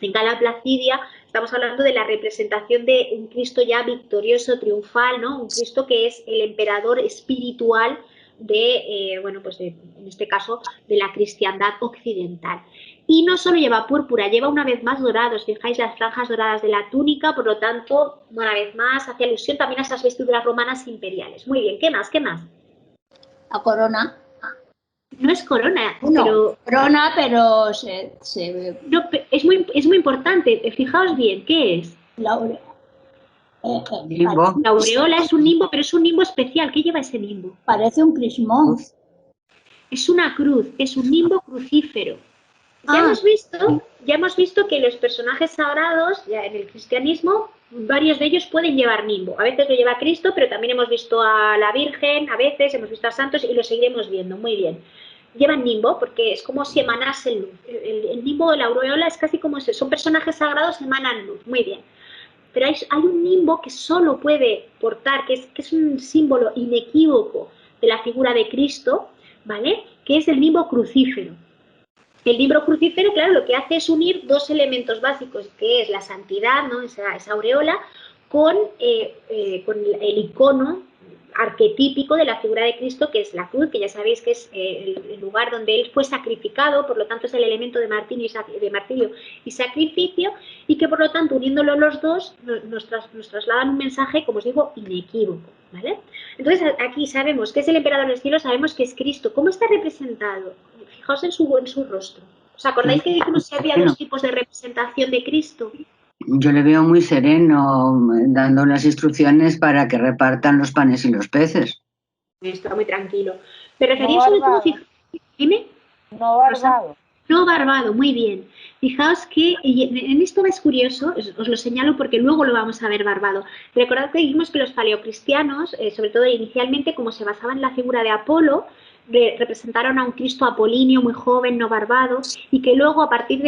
Gala Placidia, estamos hablando de la representación de un Cristo ya victorioso, triunfal, ¿no? Un Cristo que es el emperador espiritual de, bueno, pues en este caso, de la cristiandad occidental. Y no solo lleva púrpura, lleva una vez más dorados, fijáis las franjas doradas de la túnica, por lo tanto, una vez más, hace alusión también a esas vestiduras romanas imperiales. Muy bien, ¿qué más? ¿Qué más? La corona. No es corona, No, pero... corona, pero No, es muy importante, fijaos bien, ¿qué es? la Nimbo. La aureola es un nimbo, pero es un nimbo especial. ¿Qué lleva ese nimbo? Parece un crismón. Es una cruz, es un nimbo crucífero. Ya hemos visto que los personajes sagrados, ya en el cristianismo, varios de ellos pueden llevar nimbo. A veces lo lleva Cristo, pero también hemos visto a la Virgen, a veces hemos visto a santos y lo seguiremos viendo. Muy bien. Llevan nimbo porque es como si emanase luz. El nimbo de la aureola es casi como si son personajes sagrados, emanan luz. Muy bien. Pero hay un nimbo que solo puede portar, que es un símbolo inequívoco de la figura de Cristo, ¿vale? Que es el nimbo crucífero. El nimbo crucífero, claro, lo que hace es unir dos elementos básicos, que es la santidad, ¿no? Esa aureola, con el icono arquetípico de la figura de Cristo, que es la cruz, que ya sabéis que es el lugar donde Él fue sacrificado, por lo tanto es el elemento de martirio y sacrificio, y que por lo tanto, uniéndolo los dos, nos trasladan un mensaje, como os digo, inequívoco, ¿vale? Entonces aquí sabemos que es el emperador del cielo, sabemos que es Cristo. ¿Cómo está representado? Fijaos en su rostro. ¿Os acordáis que dijimos que había dos tipos de representación de Cristo? Yo le veo muy sereno, dando las instrucciones para que repartan los panes y los peces. Está muy tranquilo. Me refería sobre todo... Dime. No barbado. No barbado, muy bien. Fijaos que en esto es curioso, os lo señalo porque luego lo vamos a ver barbado. Recordad que dijimos que los paleocristianos, sobre todo inicialmente, como se basaban en la figura de Apolo, representaron a un Cristo apolíneo, muy joven, no barbado, y que luego a partir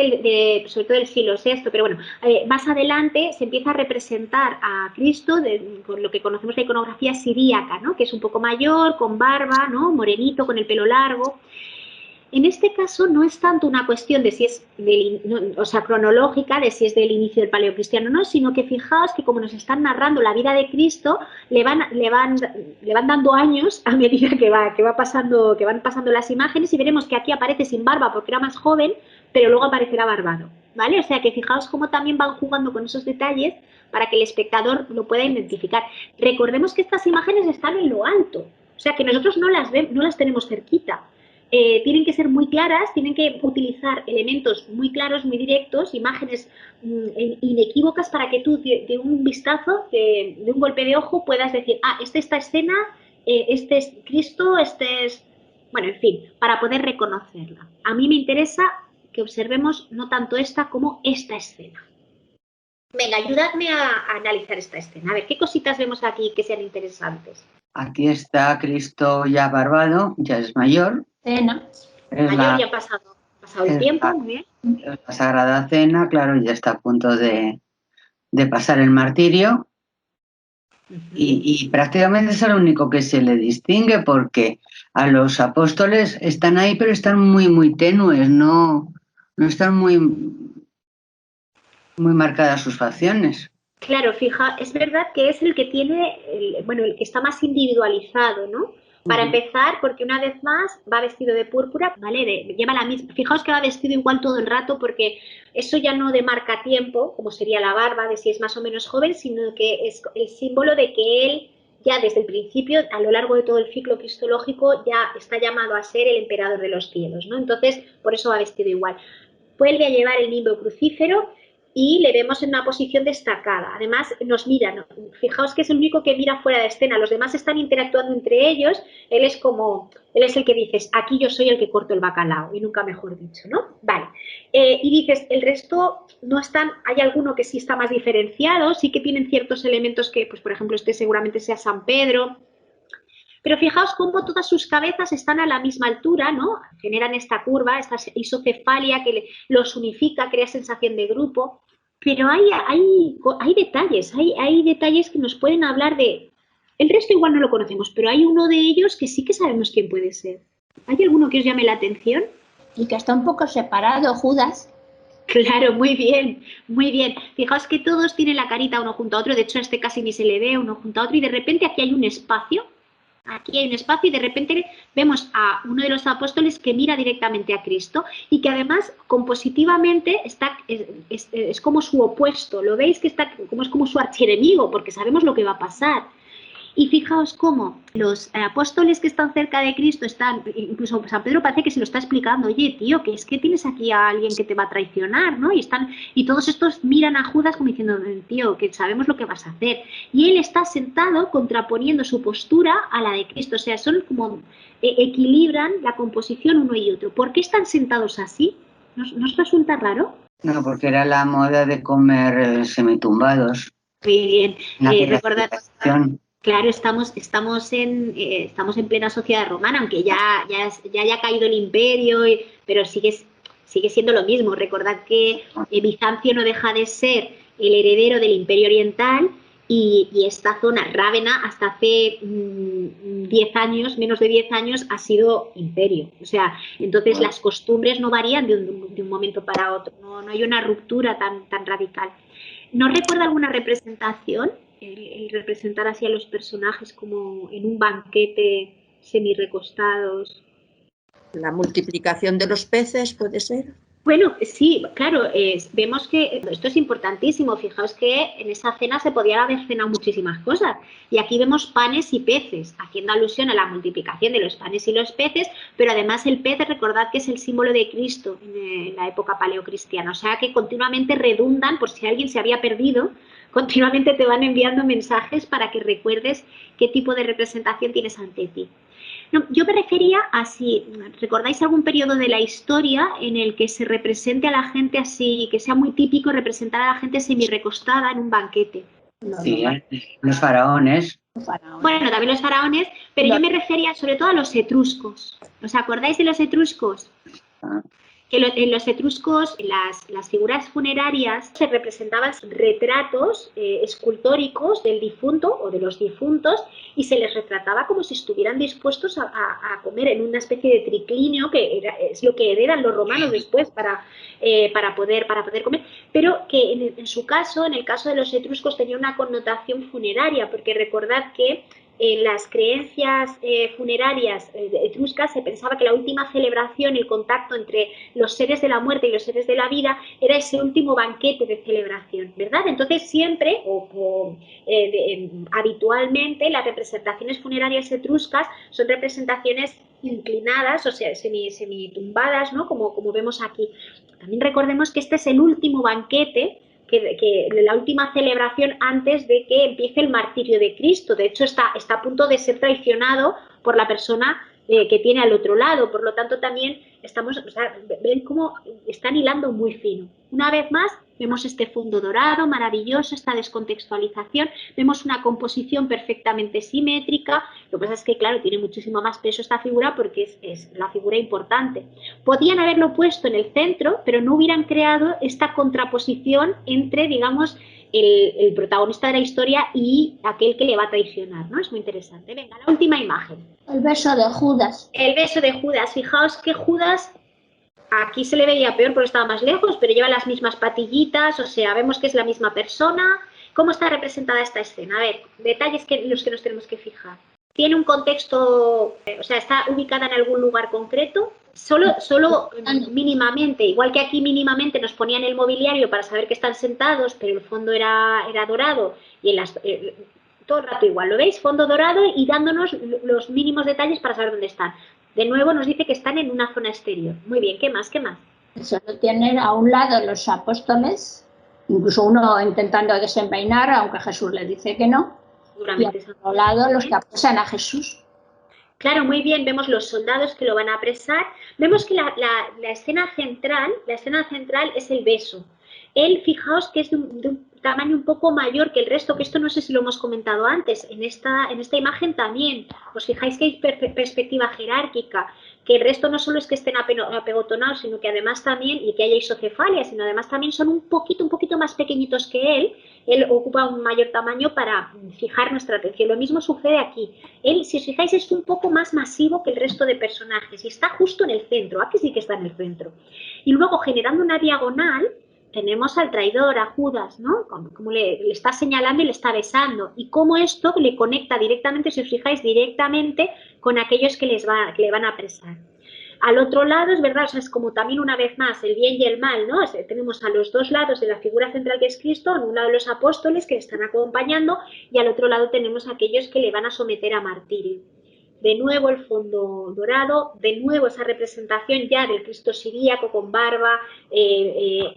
sobre todo del siglo VI, pero bueno, más adelante se empieza a representar a Cristo con lo que conocemos la iconografía siríaca, ¿no? Que es un poco mayor, con barba, ¿no? Morenito, con el pelo largo. En este caso no es tanto una cuestión de si es cronológica, de si es del inicio del paleocristiano o no, sino que fijaos que como nos están narrando la vida de Cristo, le van dando años a medida que van pasando las imágenes, y veremos que aquí aparece sin barba porque era más joven, pero luego aparecerá barbado, ¿vale? O sea que fijaos cómo también van jugando con esos detalles para que el espectador lo pueda identificar. Recordemos que estas imágenes están en lo alto, o sea que nosotros no las tenemos cerquita. Tienen que ser muy claras, tienen que utilizar elementos muy claros, muy directos, imágenes inequívocas para que tú de un vistazo, de un golpe de ojo, puedas decir, esta escena, este es Cristo, este es... Bueno, en fin, para poder reconocerla. A mí me interesa que observemos no tanto esta como esta escena. Venga, ayudadme a analizar esta escena. A ver, ¿qué cositas vemos aquí que sean interesantes? Aquí está Cristo ya barbado, ya es mayor. Cena. Mayor, ya ha pasado el tiempo, muy bien. La Sagrada Cena, claro, ya está a punto de pasar el martirio. Y prácticamente es lo único que se le distingue, porque a los apóstoles están ahí, pero están muy, muy tenues, no están muy marcadas sus facciones. Claro, fija, es verdad que es el que tiene, el que está más individualizado, ¿no? Para empezar, porque una vez más va vestido de púrpura, ¿vale? Lleva la misma. Fijaos que va vestido igual todo el rato, porque eso ya no demarca tiempo, como sería la barba, de si es más o menos joven, sino que es el símbolo de que él ya desde el principio, a lo largo de todo el ciclo cristológico, ya está llamado a ser el emperador de los cielos, ¿no? Entonces, por eso va vestido igual. Vuelve a llevar el nimbo crucífero y le vemos en una posición destacada. Además, nos mira, ¿no? Fijaos que es el único que mira fuera de escena. Los demás están interactuando entre ellos. Él es el que dices, aquí yo soy el que corto el bacalao, y nunca mejor dicho, ¿no? Vale. Y dices, el resto no están, hay alguno que sí está más diferenciado, sí que tienen ciertos elementos que, pues por ejemplo, este seguramente sea San Pedro. Pero fijaos cómo todas sus cabezas están a la misma altura, ¿no? Generan esta curva, esta isocefalia que los unifica, crea sensación de grupo. Pero hay detalles que nos pueden hablar de... El resto igual no lo conocemos, pero hay uno de ellos que sí que sabemos quién puede ser. ¿Hay alguno que os llame la atención? Y que está un poco separado, Judas. Claro, muy bien, muy bien. Fijaos que todos tienen la carita uno junto a otro, de hecho este casi ni se le ve uno junto a otro y de repente aquí hay un espacio y de repente vemos a uno de los apóstoles que mira directamente a Cristo y que además compositivamente es como su opuesto, lo veis que es como su archienemigo porque sabemos lo que va a pasar. Y fijaos cómo los apóstoles que están cerca de Cristo incluso San Pedro parece que se lo está explicando, oye, tío, que es que tienes aquí a alguien que te va a traicionar, ¿no? Y todos estos miran a Judas como diciendo, tío, que sabemos lo que vas a hacer. Y él está sentado contraponiendo su postura a la de Cristo, o sea, son como equilibran la composición uno y otro. ¿Por qué están sentados así? ¿Nos resulta raro? No, porque era la moda de comer semitumbados. Muy bien, recordad... Claro, estamos en plena sociedad romana, aunque ya haya caído el imperio, pero sigue siendo lo mismo. Recordad que Bizancio no deja de ser el heredero del Imperio Oriental y esta zona, Rávena, hasta hace 10 años, menos de 10 años, ha sido imperio. O sea, entonces las costumbres no varían de un momento para otro, no hay una ruptura tan radical. ¿No recuerda alguna representación? El representar así a los personajes como en un banquete semi-recostados. La multiplicación de los peces, ¿puede ser? Bueno, sí, claro, vemos que esto es importantísimo. Fijaos que en esa cena se podían haber cenado muchísimas cosas. Y aquí vemos panes y peces, haciendo alusión a la multiplicación de los panes y los peces, pero además el pez, recordad que es el símbolo de Cristo en la época paleocristiana. O sea que continuamente redundan, por si alguien se había perdido, continuamente te van enviando mensajes para que recuerdes qué tipo de representación tienes ante ti. No, yo me refería a si recordáis algún periodo de la historia en el que se represente a la gente así, que sea muy típico representar a la gente semi-recostada en un banquete. Sí, los faraones. Bueno, también los faraones, pero yo me refería sobre todo a los etruscos. ¿Os acordáis de los etruscos? Que en los etruscos las figuras funerarias se representaban retratos escultóricos del difunto o de los difuntos y se les retrataba como si estuvieran dispuestos a comer en una especie de triclinio que es lo que heredan los romanos después para poder comer, pero que en su caso, en el caso de los etruscos, tenía una connotación funeraria, porque recordad que en las creencias funerarias etruscas se pensaba que la última celebración, el contacto entre los seres de la muerte y los seres de la vida, era ese último banquete de celebración, ¿verdad? Entonces siempre, habitualmente, las representaciones funerarias etruscas son representaciones inclinadas, o sea, semi-tumbadas, ¿no? Como vemos aquí. También recordemos que este es el último banquete, que la última celebración antes de que empiece el martirio de Cristo. De hecho, está a punto de ser traicionado por la persona que tiene al otro lado. Por lo tanto, también ven cómo están hilando muy fino. Una vez más, vemos este fondo dorado maravilloso, esta descontextualización, vemos una composición perfectamente simétrica. Lo que pasa es que, claro, tiene muchísimo más peso esta figura porque es la figura importante. Podían haberlo puesto en el centro, pero no hubieran creado esta contraposición entre, digamos, el protagonista de la historia y aquel que le va a traicionar, ¿no? Es muy interesante. Venga, la última imagen. El beso de Judas. El beso de Judas. Fijaos que Judas, aquí se le veía peor porque estaba más lejos, pero lleva las mismas patillitas, o sea, vemos que es la misma persona. ¿Cómo está representada esta escena? A ver, detalles en los que nos tenemos que fijar. Tiene un contexto, o sea, está ubicada en algún lugar concreto, solo mínimamente, igual que aquí mínimamente nos ponían el mobiliario para saber que están sentados, pero el fondo era dorado y todo el rato igual, ¿lo veis? Fondo dorado y dándonos los mínimos detalles para saber dónde están. De nuevo nos dice que están en una zona exterior. Muy bien, ¿qué más? ¿Qué más? Solo tienen a un lado los apóstoles, incluso uno intentando desenvainar, aunque Jesús le dice que no. Y al otro lado los que apresan a Jesús. Claro, muy bien, vemos los soldados que lo van a apresar. Vemos que la escena central es el beso. Él, fijaos que es tamaño un poco mayor que el resto, que esto no sé si lo hemos comentado antes, en esta imagen también, os fijáis que hay perspectiva jerárquica, que el resto no solo es que estén apegotonados, sino que además también, y que haya isocefalia, sino además también son un poquito más pequeñitos que él ocupa un mayor tamaño para fijar nuestra atención. Lo mismo sucede aquí. Él, si os fijáis, es un poco más masivo que el resto de personajes y está justo en el centro. Aquí sí que está en el centro. Y luego, generando una diagonal, tenemos al traidor, a Judas, ¿no? Como le está señalando y le está besando. Y cómo esto le conecta directamente, si os fijáis, directamente con aquellos que le van a apresar. Al otro lado, es verdad, o sea, es como también una vez más el bien y el mal, ¿no? O sea, tenemos a los dos lados de la figura central que es Cristo, en un lado los apóstoles que le están acompañando y al otro lado tenemos a aquellos que le van a someter a martirio. De nuevo el fondo dorado, de nuevo esa representación ya del Cristo siríaco con barba,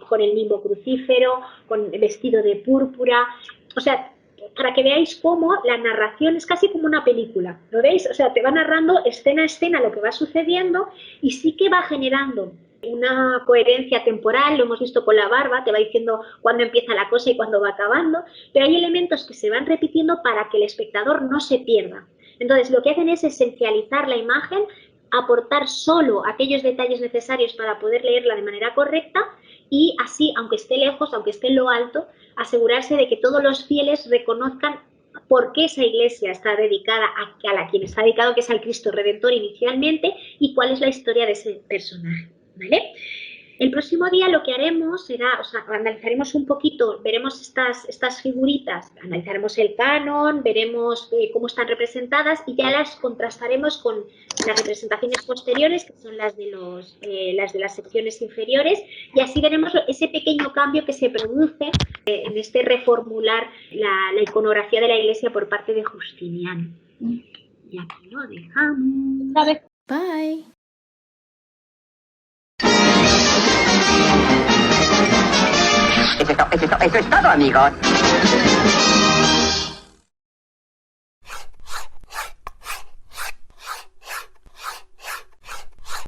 con el nimbo crucífero, con el vestido de púrpura, o sea, para que veáis cómo la narración es casi como una película, ¿lo veis? O sea, te va narrando escena a escena lo que va sucediendo y sí que va generando una coherencia temporal, lo hemos visto con la barba, te va diciendo cuándo empieza la cosa y cuándo va acabando, pero hay elementos que se van repitiendo para que el espectador no se pierda. Entonces, lo que hacen es esencializar la imagen, aportar solo aquellos detalles necesarios para poder leerla de manera correcta y así, aunque esté lejos, aunque esté en lo alto, asegurarse de que todos los fieles reconozcan por qué esa iglesia está dedicada a quien está dedicado, que es al Cristo Redentor inicialmente, y cuál es la historia de ese personaje, ¿vale? El próximo día lo que haremos será, o sea, analizaremos un poquito, veremos estas figuritas, analizaremos el canon, veremos cómo están representadas y ya las contrastaremos con las representaciones posteriores, que son las de las secciones inferiores, y así veremos ese pequeño cambio que se produce en este reformular la iconografía de la iglesia por parte de Justiniano. Y aquí lo dejamos. Bye. Eso es todo, amigos.